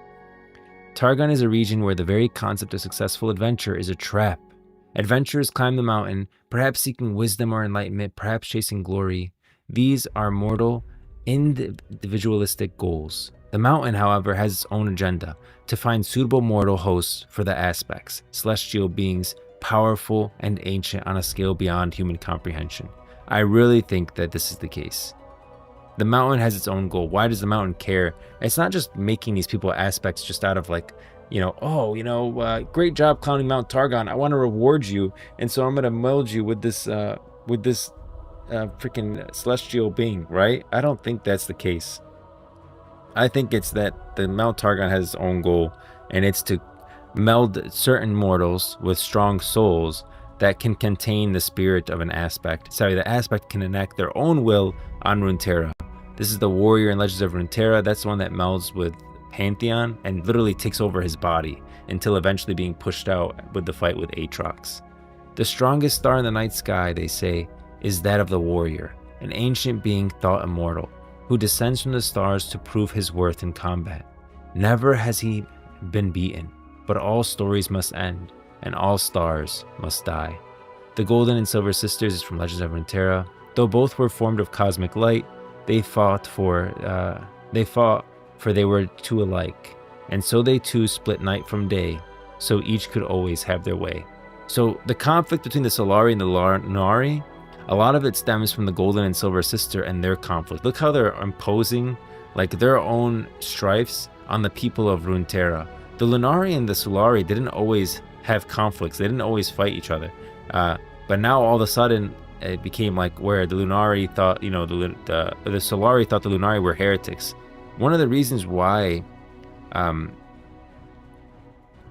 Targon is a region where the very concept of successful adventure is a trap. Adventurers climb the mountain, perhaps seeking wisdom or enlightenment, perhaps chasing glory. These are mortal, individualistic goals. The mountain, however, has its own agenda: to find suitable mortal hosts for the aspects, celestial beings, powerful and ancient on a scale beyond human comprehension. I really think that this is the case. The mountain has its own goal. Why does the mountain care? It's not just making these people aspects just out of like, great job climbing Mount Targon. I want to reward you, and so I'm gonna meld you with this freaking celestial being, right? I don't think that's the case. I think it's that the Mount Targon has its own goal, and it's to meld certain mortals with strong souls that can contain the spirit of an aspect. The aspect can enact their own will on Runeterra. This is the warrior in Legends of Runeterra. That's the one that melds with Pantheon and literally takes over his body until eventually being pushed out with the fight with Aatrox. The strongest star in the night sky, they say, is that of the warrior, an ancient being thought immortal, who descends from the stars to prove his worth in combat. Never has he been beaten, but all stories must end, and all stars must die. The Golden and Silver Sisters is from Legends of Runeterra. Though both were formed of cosmic light, they fought for they were two alike, and so they too split night from day, so each could always have their way. So the conflict between the Solari and the Lunari, a lot of it stems from the Golden and Silver Sister and their conflict. Look how they're imposing like their own strifes on the people of Runeterra. The Lunari and the Solari didn't always have conflicts. They didn't always fight each other. But now all of a sudden it became like where the Lunari thought, the Solari thought the Lunari were heretics. One of the reasons why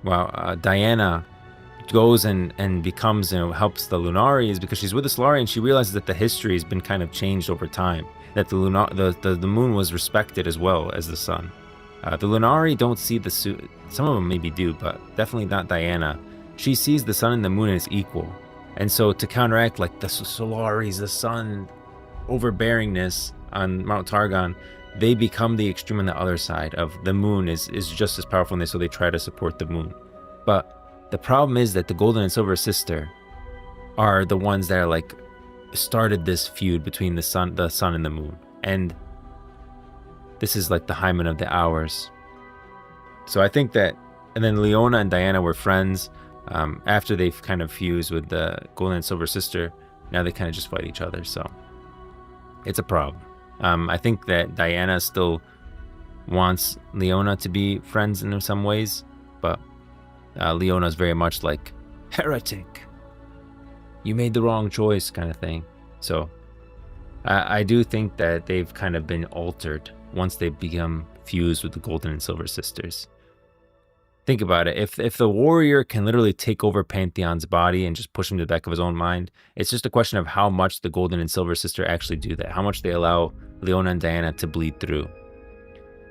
Diana goes and becomes, helps the Lunari is because she's with the Solari and she realizes that the history has been kind of changed over time. That the moon was respected as well as the sun. The Lunari don't see the suit. Some of them maybe do, but definitely not Diana. She sees the sun and the moon as equal. And so to counteract like the Solari's, the sun overbearingness on Mount Targon, they become the extreme on the other side of the moon is just as powerful, and so they try to support the moon. But the problem is that the Golden and Silver Sister are the ones that are like started this feud between the sun and the moon. And this is like the hymen of the hours. So I think that, and then Leona and Diana were friends. After they've kind of fused with the Golden and Silver Sister, now they kind of just fight each other. So it's a problem. I think that Diana still wants Leona to be friends in some ways, but Leona is very much like, heretic, you made the wrong choice kind of thing. So I do think that they've kind of been altered once they become fused with the Golden and Silver Sisters. Think about it. If the warrior can literally take over Pantheon's body and just push him to the back of his own mind, it's just a question of how much the Golden and Silver Sister actually do that, how much they allow Leona and Diana to bleed through.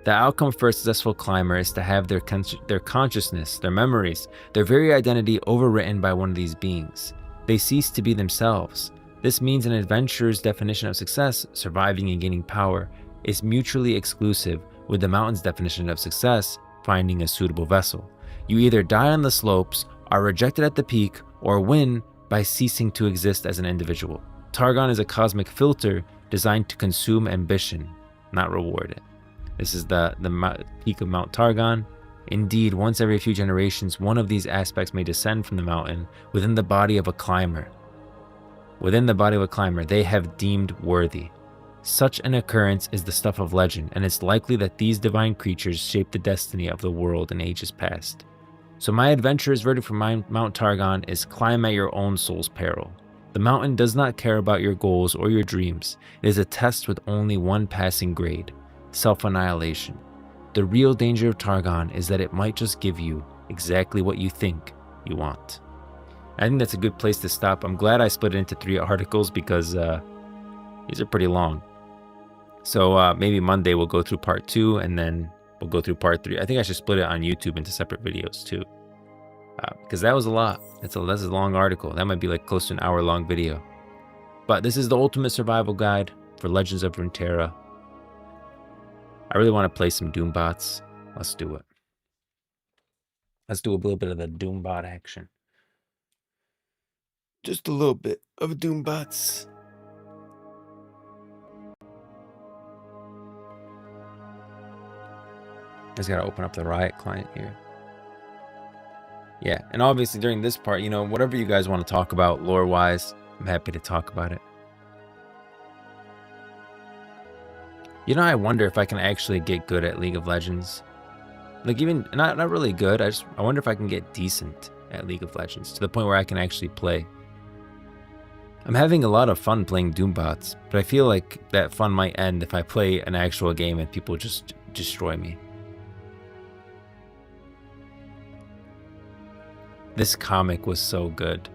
The outcome for a successful climber is to have their consciousness, their memories, their very identity overwritten by one of these beings. They cease to be themselves. This means an adventurer's definition of success, surviving and gaining power, is mutually exclusive with the mountain's definition of success, finding a suitable vessel. You either die on the slopes, are rejected at the peak, or win by ceasing to exist as an individual. Targon is a cosmic filter designed to consume ambition, not reward it. This is the peak of Mount Targon. Indeed, once every few generations, one of these aspects may descend from the mountain within the body of a climber. Within the body of a climber, they have deemed worthy. Such an occurrence is the stuff of legend, and it's likely that these divine creatures shaped the destiny of the world in ages past. So my adventurer's verdict for Mount Targon is climb at your own soul's peril. The mountain does not care about your goals or your dreams. It is a test with only one passing grade: self-annihilation. The real danger of Targon is that it might just give you exactly what you think you want. I think that's a good place to stop. I'm glad I split it into 3 articles because these are pretty long. So maybe Monday we'll go through part 2 and then we'll go through part 3. I think I should split it on YouTube into separate videos too. Because that was a lot. That's a long article. That might be like close to an hour-long video. But this is the ultimate survival guide for Legends of Runeterra. I really want to play some Doombots. Let's do it. Let's do a little bit of the Doombot action. Just a little bit of Doombots. I just gotta open up the Riot client here. Yeah, and obviously during this part, you know, whatever you guys want to talk about lore-wise, I'm happy to talk about it. You know, I wonder if I can actually get good at League of Legends. Like, even not really good. I wonder if I can get decent at League of Legends to the point where I can actually play. I'm having a lot of fun playing Doombots, but I feel like that fun might end if I play an actual game and people just destroy me. This comic was so good.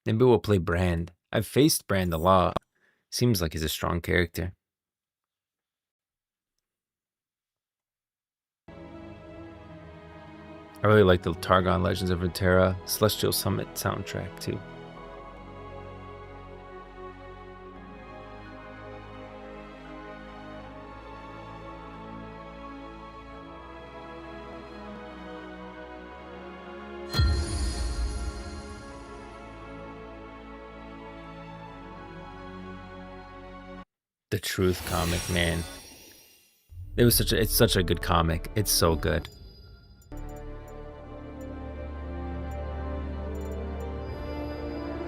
Maybe we'll play Brand. I've faced Brand a lot. Seems like he's a strong character. I really like the Targon Legends of Runeterra Celestial Summit soundtrack too. The Truth comic, man. It's such a good comic. It's so good.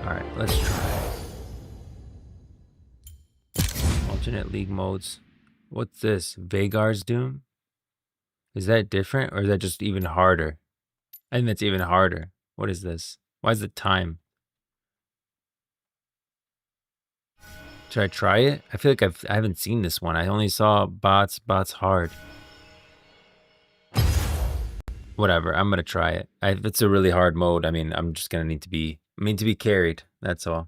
Alright, let's try alternate league modes. What's this? Vagar's Doom? Is that different or is that just even harder? I think that's even harder. What is this? Why is the time? Should I try it? I feel like I haven't seen this one. I only saw bots hard. Whatever, I'm gonna try it. If it's a really hard mode, I mean, I'm just gonna need to be carried. That's all.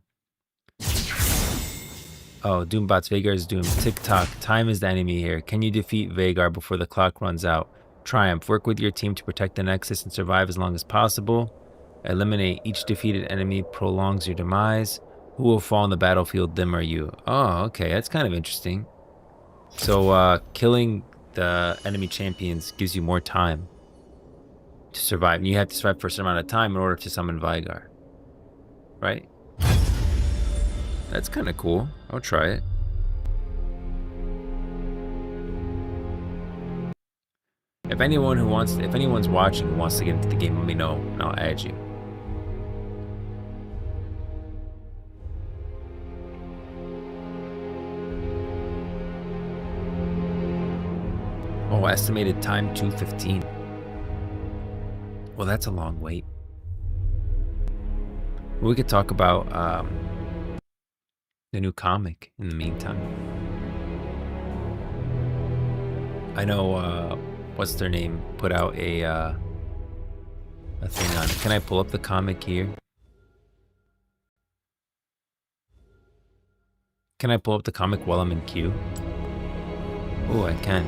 Oh, Doombots, Vagar's Doom. Tick-tock. Time is the enemy here. Can you defeat Vagar before the clock runs out? Triumph. Work with your team to protect the Nexus and survive as long as possible. Eliminate each defeated enemy prolongs your demise. Who will fall on the battlefield, them or you? Oh, okay. That's kind of interesting. So, killing the enemy champions gives you more time to survive. And you have to survive for a certain amount of time in order to summon Vagar. Right? That's kind of cool. I'll try it. If anyone's watching and wants to get into the game, let me know and I'll add you. Oh, estimated time 2:15. Well, that's a long wait. We could talk about the new comic in the meantime. I know what's their name put out a thing on it. Can I pull up the comic here? Can I pull up the comic while I'm in queue? Oh, I can.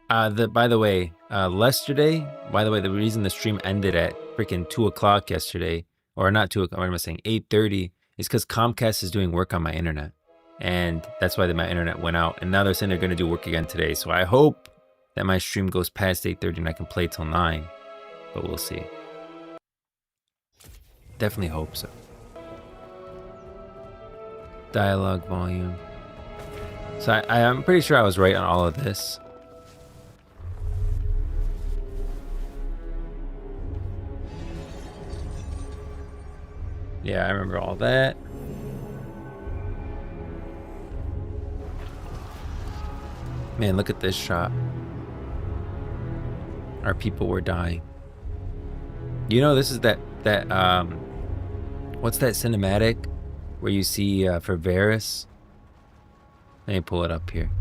By the way, the reason the stream ended at freaking 2 o'clock yesterday, or not 2 o'clock, what am I saying, 8:30, is because Comcast is doing work on my internet. And that's why my internet went out. And now they're saying they're going to do work again today. So I hope that my stream goes past 8:30 and I can play till 9. But we'll see. Definitely hope so. Dialogue volume. So I'm pretty sure I was right on all of this. Yeah, I remember all that. Man, look at this shot. Our people were dying. You know, this is that what's that cinematic where you see for Varys? Let me pull it up here.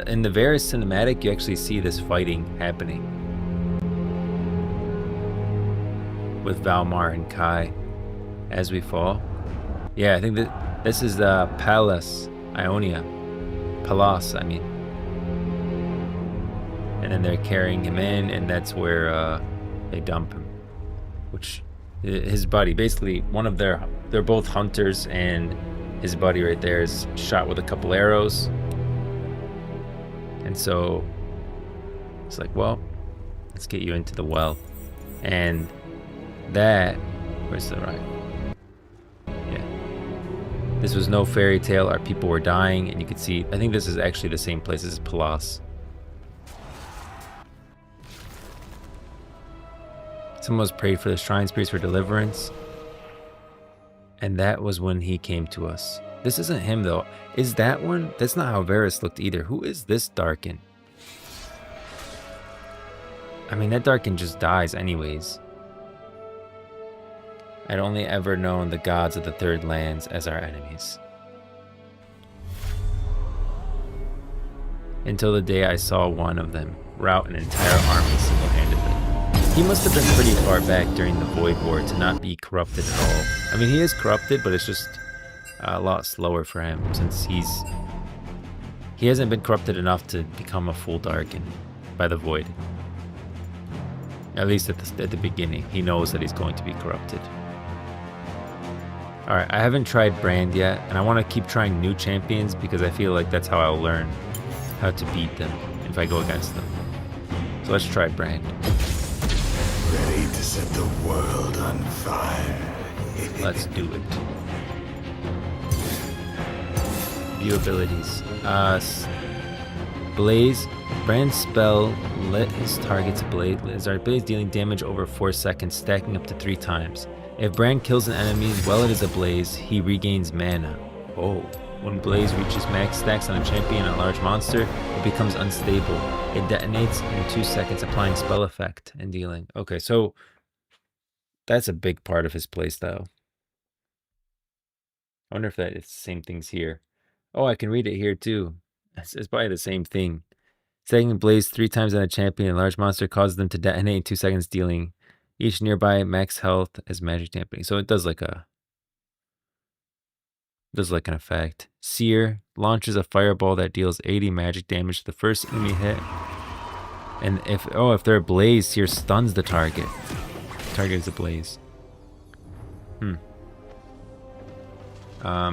In the Varys cinematic, you actually see this fighting happening with Valmar and Kai. As we fall. Yeah, I think that this is the Palace Ionia. Palace, I mean. And then they're carrying him in, and that's where they dump him. Which, his buddy, basically, they're both hunters, and his buddy right there is shot with a couple arrows. And so, it's like, well, let's get you into the well. And that, where's the right? Yeah. This was no fairy tale. Our people were dying, and you could see, I think this is actually the same place as Palace. Someone was prayed for the shrine spirits for deliverance. And that was when he came to us. This isn't him, though. Is that one? That's not how Varys looked either. Who is this Darkin? I mean, that Darkin just dies anyways. I'd only ever known the gods of the Third Lands as our enemies. Until the day I saw one of them rout an entire army single-handedly. He must have been pretty far back during the Void War to not be corrupted at all. I mean, he is corrupted, but it's just a lot slower for him since he hasn't been corrupted enough to become a full Darkin by the Void. At least at the beginning, he knows that he's going to be corrupted. Alright, I haven't tried Brand yet, and I want to keep trying new champions because I feel like that's how I'll learn how to beat them if I go against them. So let's try Brand. Ready to set the world on fire. Let's do it. View abilities. Blaze. Brand's spell let his targets blaze. Our blaze dealing damage over 4 seconds, stacking up to 3 times. If Brand kills an enemy while it is ablaze, he regains mana. Oh. When Blaze reaches max stacks on a champion and a large monster, it becomes unstable. It detonates in 2 seconds, applying spell effect and dealing. Okay, so that's a big part of his playstyle. I wonder if that is the same things here. Oh, I can read it here too. It's probably the same thing. Stacking Blaze 3 times on a champion and a large monster causes them to detonate in 2 seconds, dealing each nearby max health as magic dampening. So it does like an effect. Seer launches a fireball that deals 80 magic damage to the first enemy hit. And if they're ablaze, Seer stuns the target. Target is ablaze.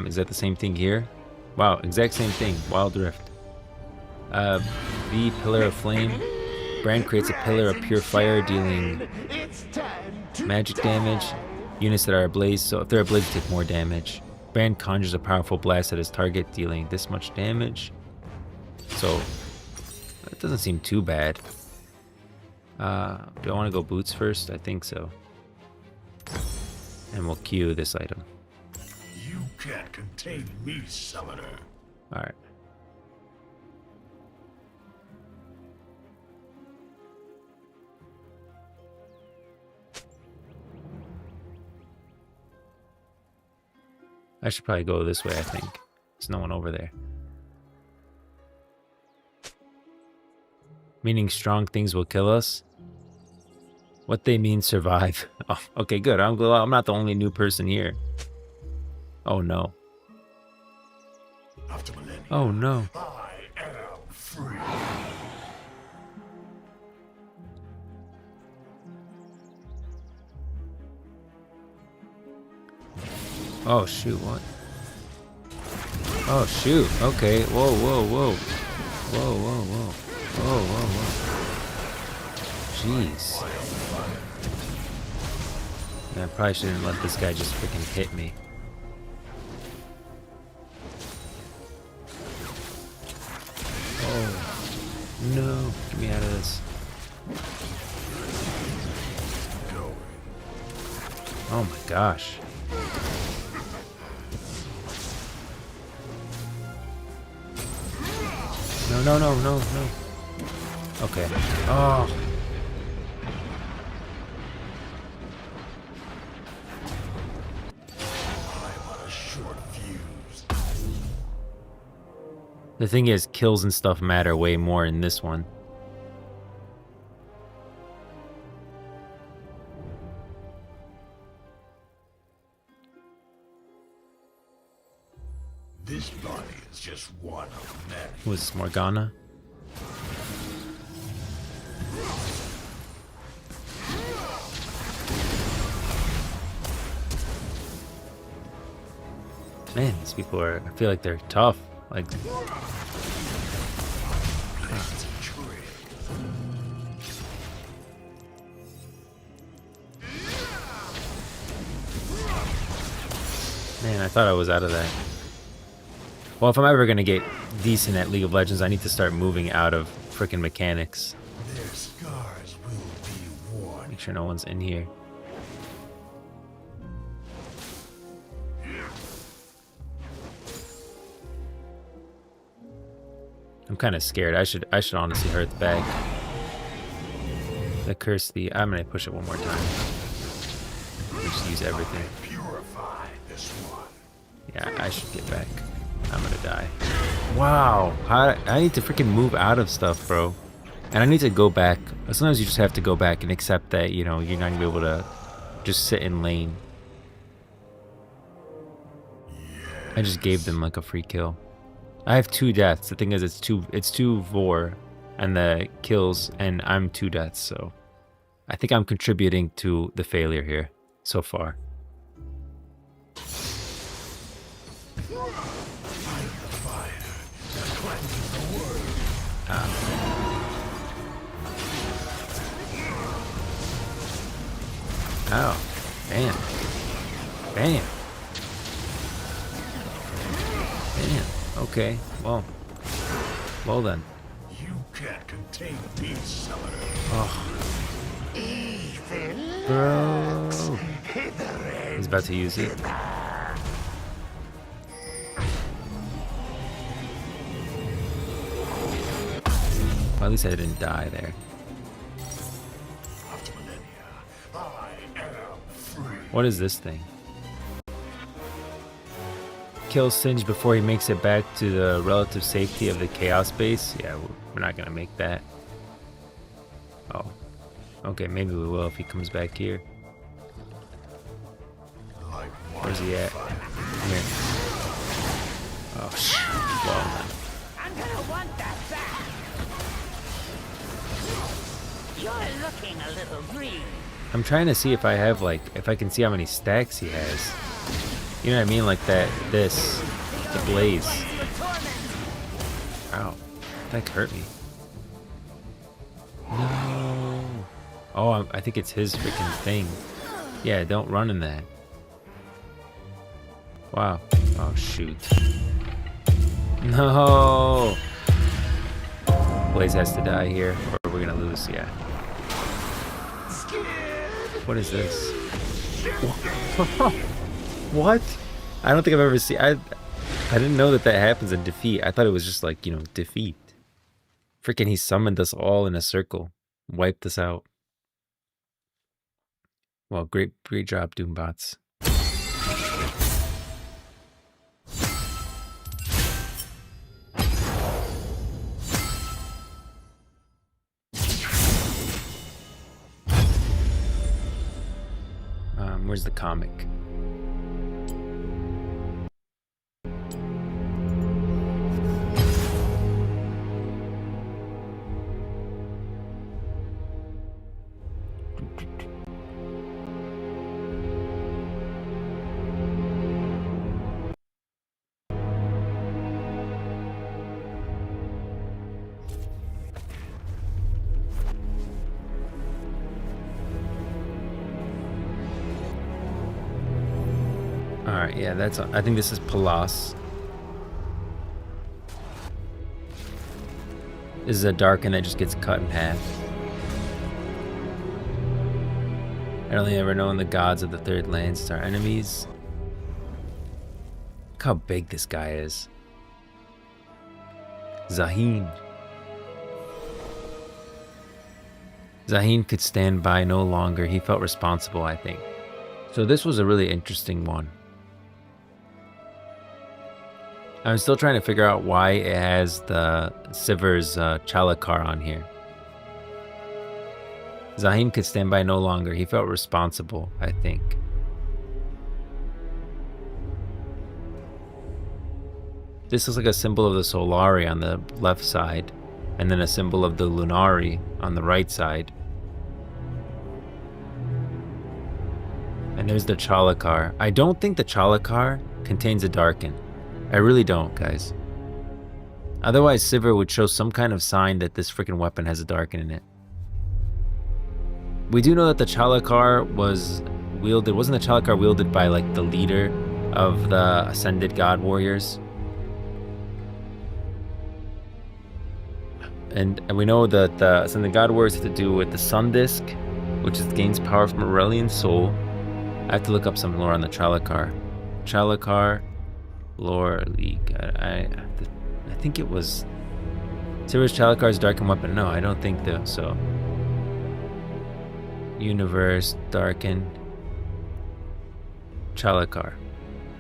Is that the same thing here? Wow, exact same thing. Wild Rift. The Pillar of Flame. Brand creates a pillar of pure fire, dealing magic damage. Units that are ablaze, so if they're ablaze, take more damage. Brand conjures a powerful blast at his target, dealing this much damage. So, that doesn't seem too bad. Do I want to go boots first? I think so. And we'll queue this item. You can't contain me, summoner. Alright. I should probably go this way, I think. There's no one over there. Meaning strong things will kill us? What they mean survive. Oh, okay, good. I'm glad I'm not the only new person here. Oh no. After millennia, oh no. I am free. Oh shoot, what? Oh shoot, okay. Whoa, whoa, whoa. Whoa, whoa, whoa. Whoa, whoa, whoa. Jeez. Yeah, I probably shouldn't let this guy just freaking hit me. Oh. No. Get me out of this. Oh my gosh. No, no, no, no, no. Okay. Oh. I'm on a short fuse. The thing is, kills and stuff matter way more in this one. This This body is just one of many. Who is this, Morgana? Man, these people are, I feel like they're tough. Like, man, I thought I was out of that. Well, if I'm ever gonna get decent at League of Legends, I need to start moving out of frickin' mechanics. Their scars will be worn. Make sure no one's in here. I'm kind of scared. I should honestly hurt the back. The curse, I'm gonna push it one more time. Just use everything. Purify this one. Yeah, I should get back. I'm gonna die. Wow, I need to freaking move out of stuff, bro. And I need to go back. Sometimes you just have to go back and accept that, you know, you're not gonna be able to just sit in lane. I just gave them like a free kill. I have 2 deaths. The thing is, it's two Vor and the kills, and I'm 2 deaths, so I think I'm contributing to the failure here so far. Oh, bam. Bam. Bam. Okay, well then. You can't contain these summoners. Oh. Bro. He's about to use it. Well, at least I didn't die there. What is this thing? Kill Singe before he makes it back to the relative safety of the Chaos base. Yeah, we're not gonna make that. Oh. Okay, maybe we will if he comes back here. Where's he at? Come here. Oh, shit. Well then. I'm gonna want that back. You're looking a little green. I'm trying to see if I have, like, if I can see how many stacks he has. You know what I mean? Like that, the blaze. Ow. That hurt me. No. Oh, I think it's his freaking thing. Yeah, don't run in that. Wow. Oh, shoot. No. Blaze has to die here, or we're gonna lose, yeah. What is this? What? I don't think I've ever seen. I didn't know that happens in defeat. I thought it was just like, you know, defeat. Freaking, he summoned us all in a circle, wiped us out. Well, great job, Doombots. Where's the comic? Alright, yeah, that's. I think this is Palas. This is a darken that just gets cut in half. I only ever known the gods of the third lands are enemies. Look how big this guy is. Zaheen. Zaheen could stand by no longer. He felt responsible, I think. So this was a really interesting one. I'm still trying to figure out why it has the Sivir's Chalakar on here. Zaheen could stand by no longer. He felt responsible, I think. This looks like a symbol of the Solari on the left side, and then a symbol of the Lunari on the right side. And there's the Chalakar. I don't think the Chalakar contains a Darkin. I really don't, guys. Otherwise, Sivir would show some kind of sign that this freaking weapon has a Darkin in it. We do know that the Chalakar was wielded. Wasn't the Chalakar wielded by like the leader of the Ascended God Warriors? And we know that the Ascended God Warriors have to do with the Sun Disk, which gains power from Aurelian Soul. I have to look up some lore on the Chalakar. Chalakar lore league. I think it was Sivir's Chalakar's Darken weapon. No, I don't think so. Universe, Darken, Chalakar.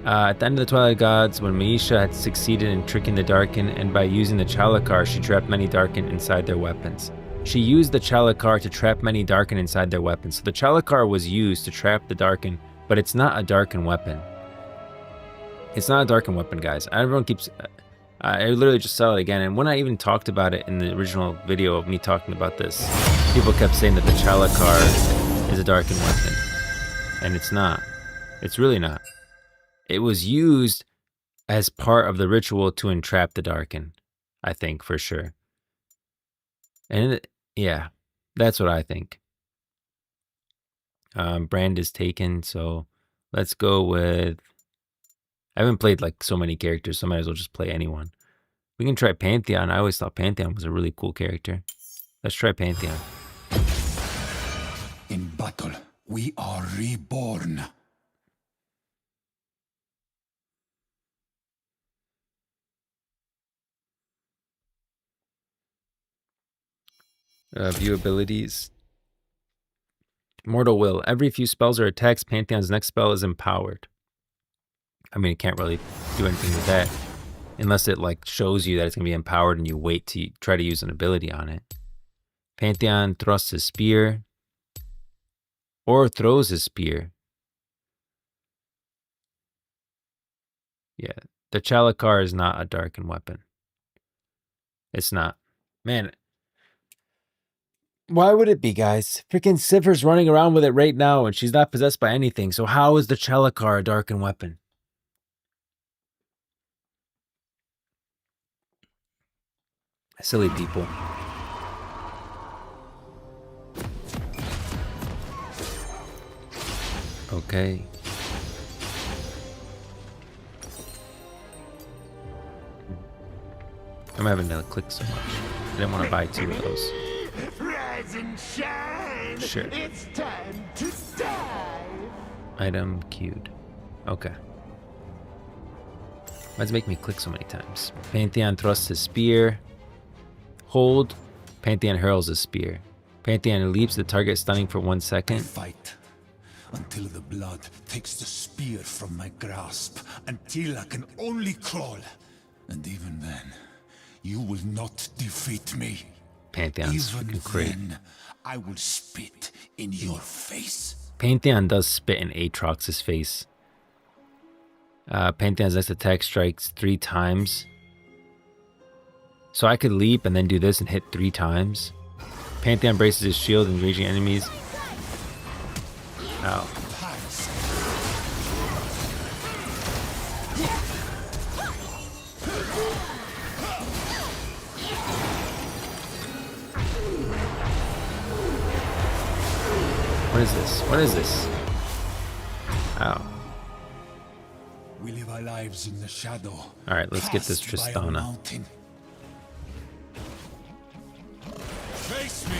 At the end of the Twilight Gods, when Maisha had succeeded in tricking the Darken, and by using the Chalakar, she trapped many Darken inside their weapons. She used the Chalakar to trap many Darken inside their weapons. So the Chalakar was used to trap the Darken, but it's not a Darken weapon. It's not a Darken weapon, guys. Everyone keeps... I literally just saw it again, and when I even talked about it in the original video of me talking about this, people kept saying that the Chalakar is a Darken weapon. And it's not. It's really not. It was used as part of the ritual to entrap the Darken, I think, for sure. And yeah, that's what I think. Brand is taken, so let's go with... I haven't played like so many characters, so I might as well just play anyone. We can try Pantheon. I always thought Pantheon was a really cool character. Let's try Pantheon. In battle, we are reborn. View abilities. Mortal Will. Every few spells or attacks, Pantheon's next spell is empowered. I mean, it can't really do anything with that. Unless it like shows you that it's going to be empowered and you wait to try to use an ability on it. Pantheon thrusts his spear. Or throws his spear. Yeah. The Chalakar is not a Darken weapon. It's not. Man. Why would it be, guys? Freaking Sivir's running around with it right now and she's not possessed by anything. So how is the Chalakar a Darken weapon? Silly people. Okay. I'm having to click so much. I didn't want to buy 2 of those. Rise and shine. Sure. It's time to die. Item queued. Okay. Why does it make me click so many times? Pantheon thrusts his spear. Hold. Pantheon hurls his spear. Pantheon leaps the target, stunning for 1 second. Fight until the blood takes the spear from my grasp, until I can only crawl. And even then, you will not defeat me. Pantheon's even freaking great. Then, I will spit in your face. Pantheon does spit in Aatrox's face. Pantheon's next attack strikes 3 times. So I could leap and then do this and hit 3 times. Pantheon braces his shield and raging enemies. Ow. What is this? What is this? Ow. We live our lives in the shadow. Alright, let's get this Tristana. Face me.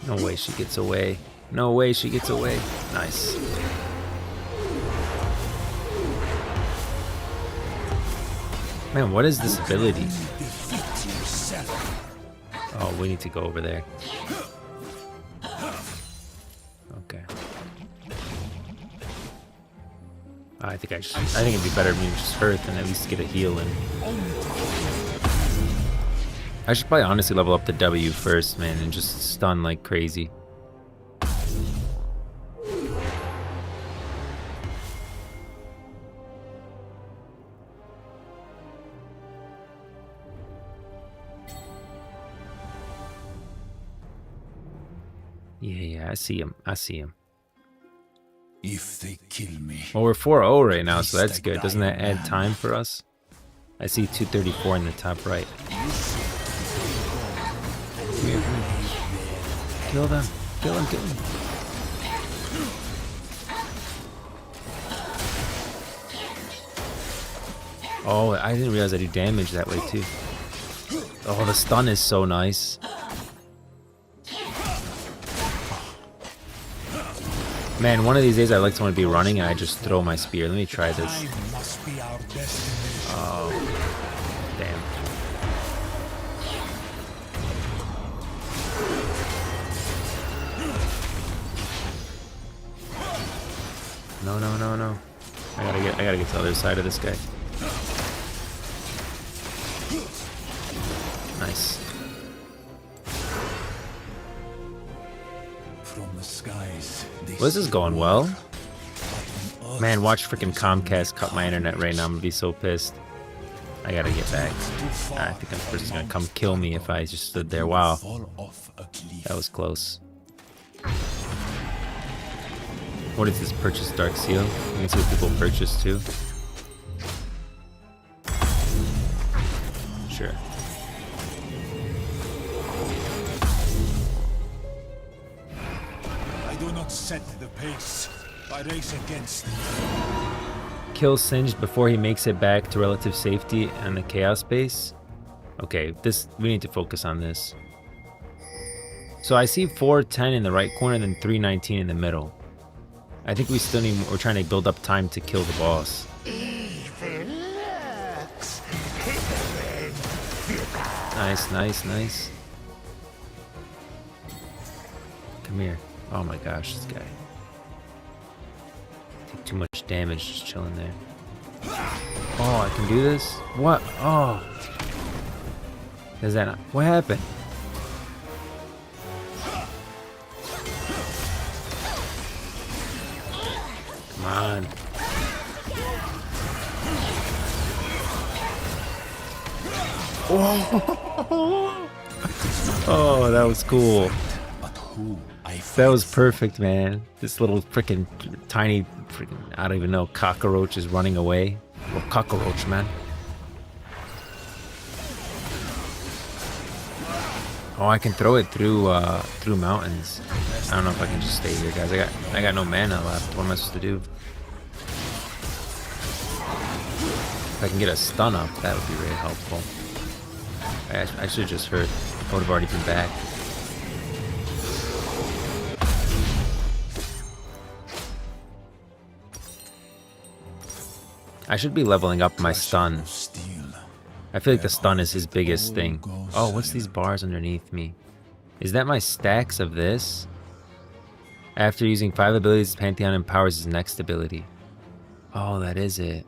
No way she gets away. No way she gets away. Nice. Man, what is this ability? Oh, we need to go over there. Okay. I think it'd be better if we just Earth and at least get a heal in. I should probably honestly level up the W first, man, and just stun like crazy. Yeah, I see him. I see him. If they kill me. Well, we're 4-0 right now, so that's good. Doesn't that add time for us? I see 234 in the top right. Come here, come here. Kill them. Kill them, kill them. Oh, I didn't realize I do damage that way too. Oh, the stun is so nice. Man, one of these days I'd like someone to be running and I just throw my spear. Let me try this. Oh, damn. No, no, no, no. I gotta get to the other side of this guy. Nice. From the skies, well, this is going well. Man, watch freaking Comcast cut my internet right now. I'm gonna be so pissed. I gotta get back. I think I'm just gonna come kill me if I just stood there. Wow. That was close. What is this? Purchase Dark Seal? You can see what people purchase too. Sure. I do not set the pace. I race against it. Kill Singed before he makes it back to relative safety and the Chaos base. Okay, we need to focus on this. So I see 410 in the right corner and then 319 in the middle. I think we still need, we're trying to build up time to kill the boss. Nice, nice, nice. Come here. Oh my gosh, this guy. Take too much damage just chilling there. Oh, I can do this? What? Oh. Is that not, what happened? Come on. Oh, oh, that was cool. That was perfect, man. This little freaking tiny, I don't even know, cockroach is running away. Little cockroach, man. Oh, I can throw it through through mountains. I don't know if I can just stay here, guys. I got no mana left. What am I supposed to do? If I can get a stun up, that would be really helpful. I should have just heard. I would have already been back. I should be leveling up my stun. I feel like the stun is his biggest thing. Oh, what's these bars underneath me? Is that my stacks of this? After using 5 abilities, Pantheon empowers his next ability. Oh, that is it.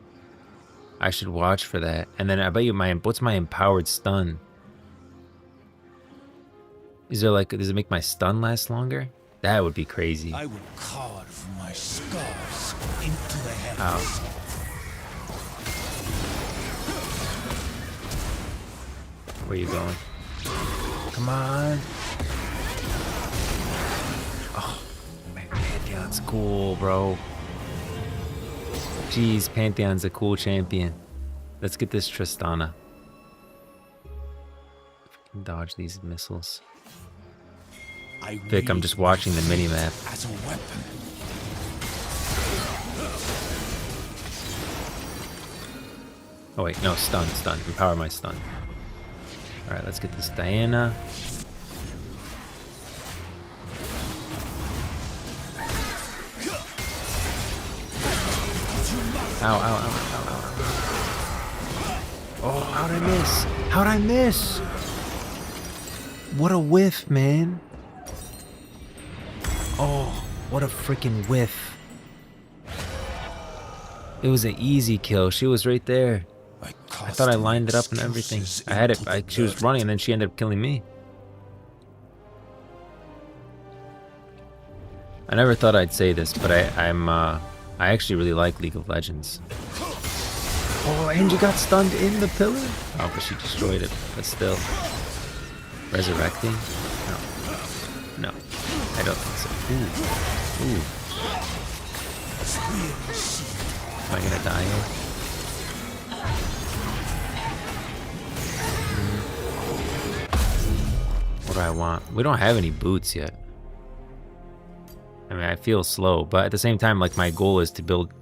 I should watch for that. And then I bet you what's my empowered stun? Is there like, does it make my stun last longer? That would be crazy. I will carve my scars into the heavens. Ow. Where you going? Come on. Oh, man, Pantheon's cool, bro. Jeez, Pantheon's a cool champion. Let's get this Tristana. Dodge these missiles. Vic, I'm just watching the minimap. As a weapon. Oh wait, no, stun. Empower my stun. Alright, let's get this Diana. Ow, ow, ow, ow, ow. Oh, how'd I miss? How'd I miss? What a whiff, man. Oh, what a freaking whiff. It was an easy kill. She was right there. I thought I lined it up and everything. I had it. She was running and then she ended up killing me. I never thought I'd say this, but I actually really like League of Legends. Oh, and you got stunned in the pillar? Oh, but she destroyed it. But still. Resurrecting? No. No. I don't think so. Ooh. Ooh. Am I gonna die here? What do I want? We don't have any boots yet. I mean, I feel slow, but at the same time, like, my goal is to build,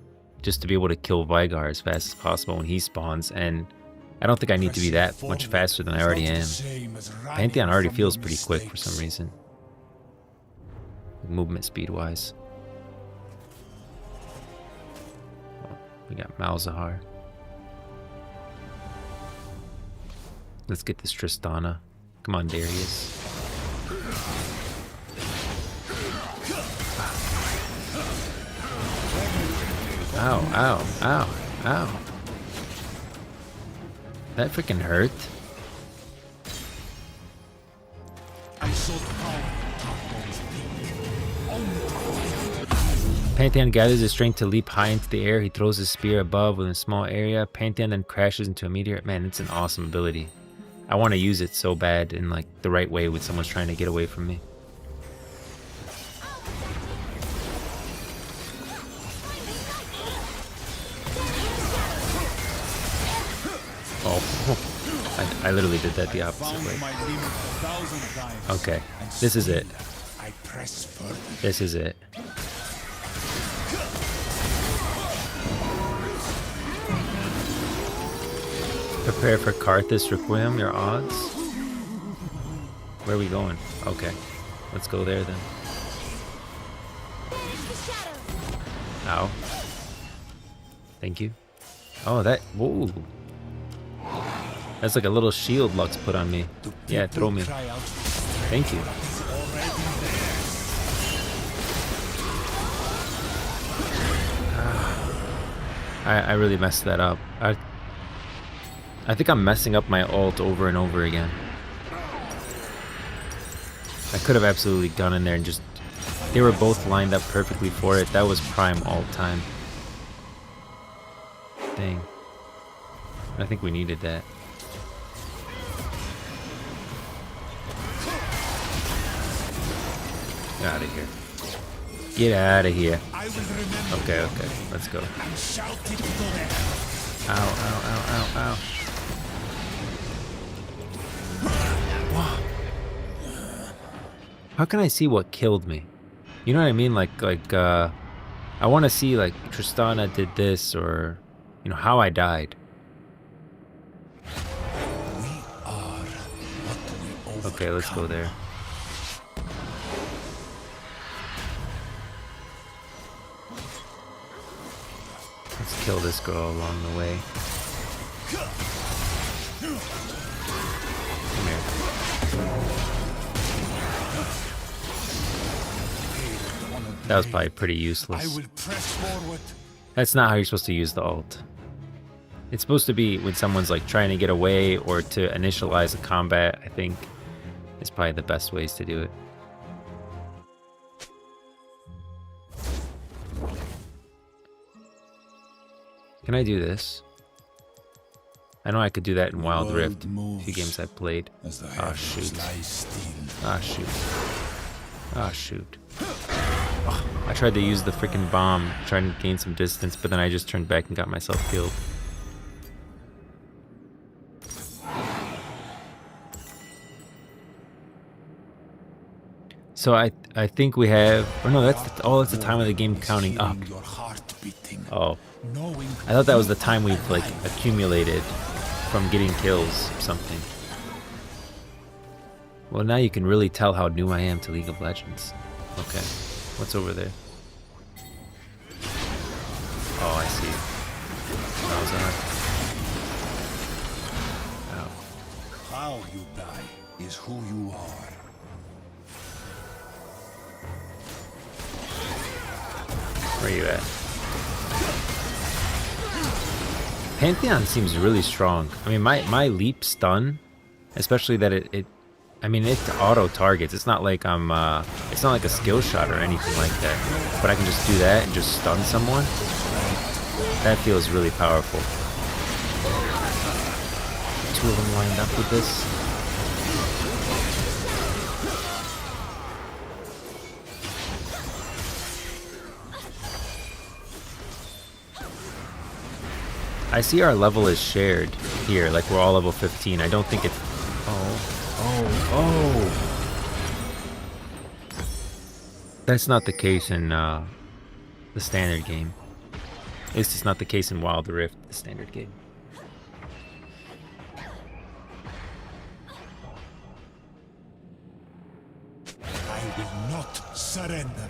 just to be able to kill Vigar as fast as possible when he spawns, and I don't think I need to be that much faster than I already am. Pantheon already feels pretty quick for some reason. Movement speed wise. Oh, we got Malzahar. Let's get this Tristana. Come on, Darius. Ow, ow, ow, ow. That freaking hurt. Pantheon gathers his strength to leap high into the air. He throws his spear above within a small area. Pantheon then crashes into a meteor. Man, it's an awesome ability. I want to use it so bad in like the right way when someone's trying to get away from me. Oh, I literally did that the opposite way. Okay, this is it. This is it. Prepare for Karthus Requiem, your odds. Where are we going? Okay, let's go there then. Ow. Thank you. Oh, that. Whoa. That's like a little shield Lux put on me. Yeah, throw me. Thank you. I really messed that up. I think I'm messing up my ult over and over again. I could have absolutely gone in there and just... They were both lined up perfectly for it. That was prime ult time. Dang. I think we needed that. Get out of here. Get out of here. Okay, okay. Let's go. Ow, ow, ow, ow, ow. How can I see what killed me? You know what I mean? Like I want to see like Tristana did this, or you know how I died. Okay, let's go there. Let's kill this girl along the way. Come here. That was probably pretty useless. That's not how you're supposed to use the ult. It's supposed to be when someone's like trying to get away or to initialize a combat, I think is probably the best ways to do it. Can I do this? I know I could do that in Wild Rift, a few games I've played. Ah, shoot. Ah, shoot. Ah, shoot. Oh, I tried to use the freaking bomb, trying to gain some distance, but then I just turned back and got myself killed. So I think we have... Oh no, that's the time of the game counting up. Oh. I thought that was the time we've like accumulated from getting kills or something. Well, now you can really tell how new I am to League of Legends. Okay. What's over there? Oh, I see. Ow. How you die is who you are. Where are you at? Pantheon seems really strong. I mean, my leap stun, especially that it auto targets. It's not like I'm it's not like a skill shot or anything like that. But I can just do that and just stun someone. That feels really powerful. Two of them lined up with this. I see our level is shared here, like we're all level 15. I don't think it's... Oh. That's not the case in the standard game. At least it's not the case in Wild Rift, the standard game. I will not surrender.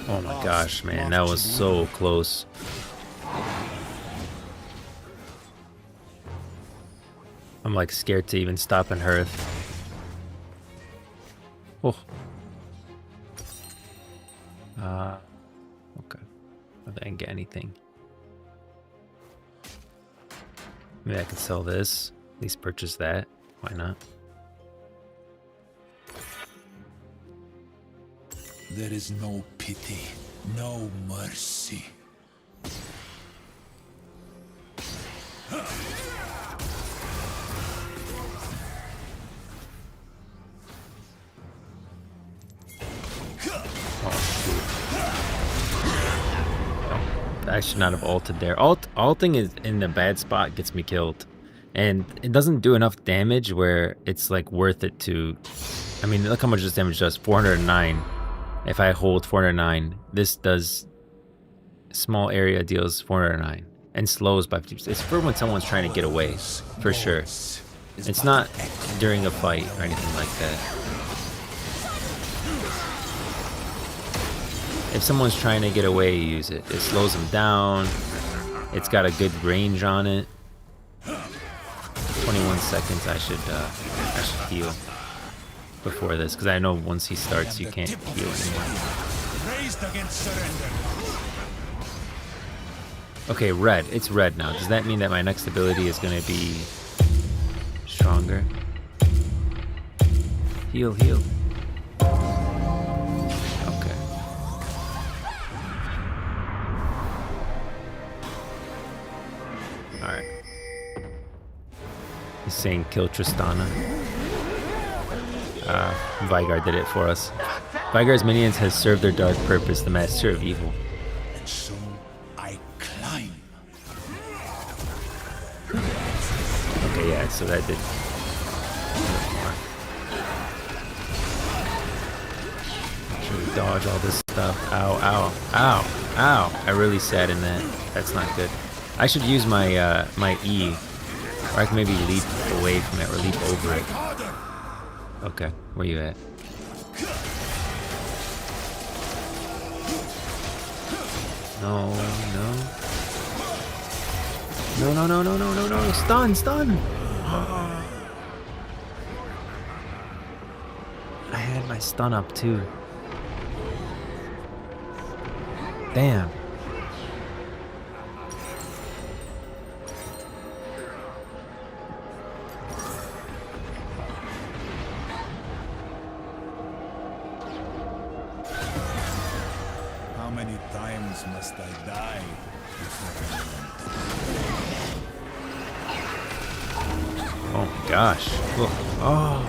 Oh my gosh, man, that was so close. I'm like scared to even stop and hearth. Oh. Okay. I didn't get anything. Maybe I could sell this. At least purchase that. Why not? There is no pity, no mercy. I should not have ulted there. Alting is in the bad spot gets me killed. And it doesn't do enough damage where it's like worth it to... I mean, look how much this damage does. 409. If I hold 409, this does... Small area deals 409. And slows by 50%. It's for when someone's trying to get away. For sure. It's not during a fight or anything like that. If someone's trying to get away, you use it. It slows them down. It's got a good range on it. 21 seconds. I should heal before this, because I know once he starts, you can't heal anymore. Okay, red. It's red now. Does that mean that my next ability is going to be stronger? Heal, heal. Alright. He's saying kill Tristana. Vygar did it for us. Vygar's minions has served their dark purpose, the master of evil. And so I climb. Okay, yeah, so that did more. Should we dodge all this stuff? Ow, ow, ow, ow. I really sat in that. That's not good. I should use my my E, or I can maybe leap away from it or leap over it. Okay, where you at? No, no. No, no, no, no, no, no, no. Stun, stun! I had my stun up too. Damn. How many times must I die before Oh my gosh. Look. Oh.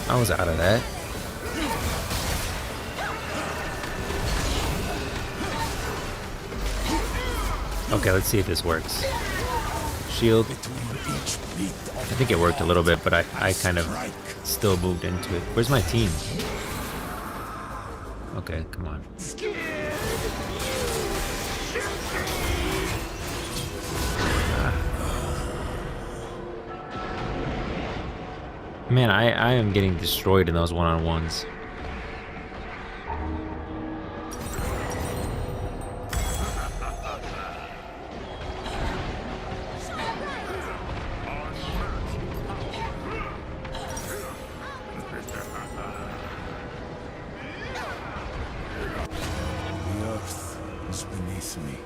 I was out of that. Okay, let's see if this works. Shield. I think it worked a little bit, but I kind of still moved into it. Where's my team? Okay, come on. Man, I am getting destroyed in those one-on-ones. the earth is beneath me?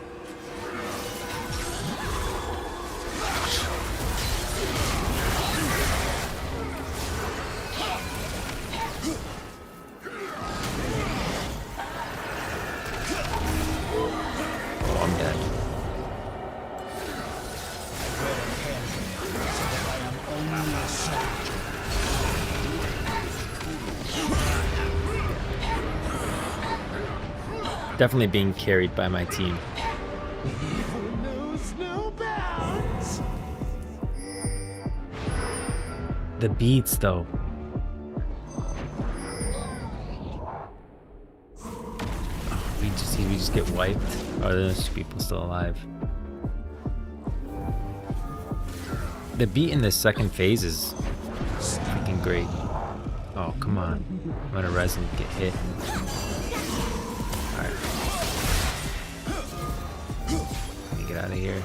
Definitely being carried by my team. The beats, though. Oh, we just get wiped. Or are those people still alive? The beat in the second phase is freaking great. Oh, come on. I'm gonna res and get hit. Alright. Let me get out of here.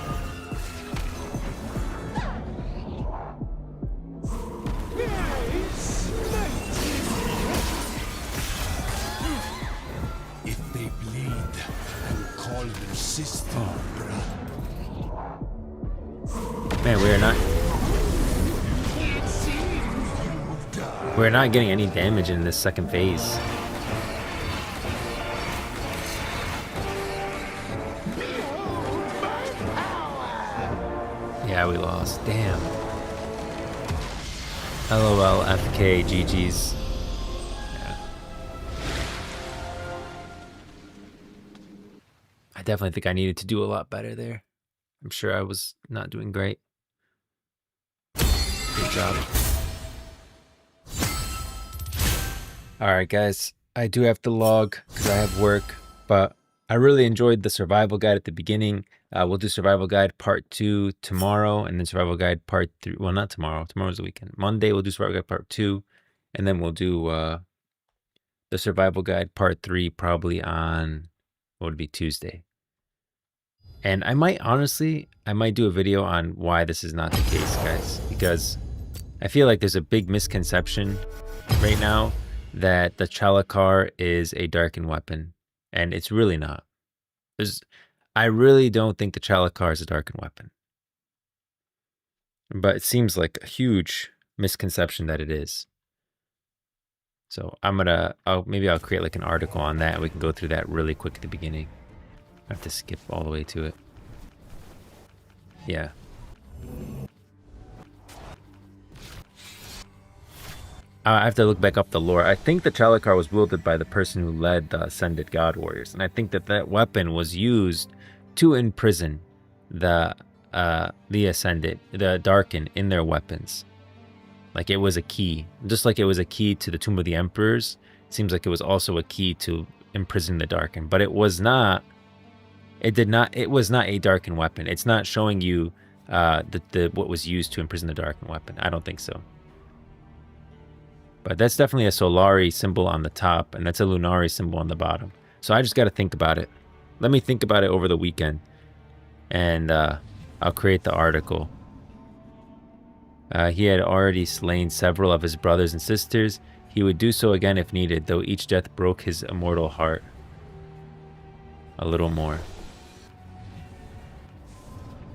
If they bleed, I will call their sister, brother. Man, we're not getting any damage in this second phase. Yeah, we lost. Damn. LOL, FK, GG's. Yeah. I definitely think I needed to do a lot better there. I'm sure I was not doing great. Good job. Alright guys, I do have to log because I have work, but I really enjoyed the survival guide at the beginning. We'll do survival guide part 2 tomorrow, and then survival guide part 3. Well, not tomorrow. Tomorrow's the weekend. Monday we'll do survival guide part 2, and then we'll do the survival guide part 3 probably on, what would it be, Tuesday. And I might do a video on why this is not the case, guys, because I feel like there's a big misconception right now that the Chalakar is a darkened weapon, and it's really not. I really don't think the Chalakar is a darkened weapon, but it seems like a huge misconception that it is. So maybe I'll create like an article on that, and we can go through that really quick at the beginning. I have to skip all the way to it. Yeah. I have to look back up the lore. I think the Chalakar was wielded by the person who led the Ascended God Warriors, and I think that weapon was used to imprison the Ascended, the Darken, in their weapons. Like it was a key, just like it was a key to the Tomb of the Emperors. It seems like it was also a key to imprison the Darken, but it was not. It was not a Darken weapon. It's not showing you what was used to imprison the Darken weapon. I don't think so. But that's definitely a Solari symbol on the top, and that's a Lunari symbol on the bottom. So I just got to think about it. Let me think about it over the weekend, and I'll create the article. He had already slain several of his brothers and sisters. He would do so again if needed, though each death broke his immortal heart a little more.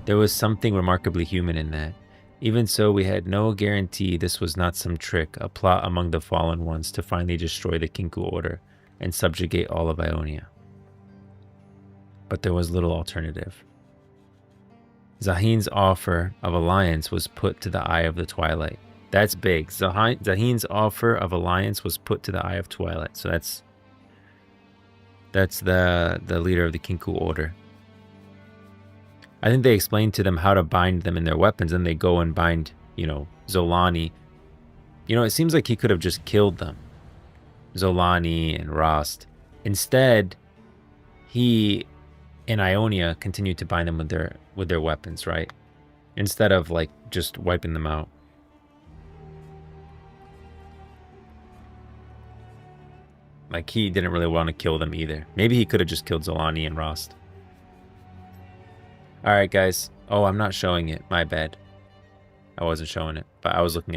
There was something remarkably human in that. Even so, we had no guarantee this was not some trick, a plot among the fallen ones to finally destroy the Kinku Order and subjugate all of Ionia. But there was little alternative. Zahin's offer of alliance was put to the Eye of the Twilight. That's big. Zahin's offer of alliance was put to the Eye of Twilight. So that's the leader of the Kinku Order. I think they explained to them how to bind them in their weapons, and they go and bind, Zolani. It seems like he could have just killed them. Zolani and Rost. Instead, he and Ionia continued to bind them with their weapons, right? Instead of just wiping them out. He didn't really want to kill them either. Maybe he could have just killed Zolani and Rost. Alright guys. Oh, I'm not showing it. My bad. I wasn't showing it, but I was looking at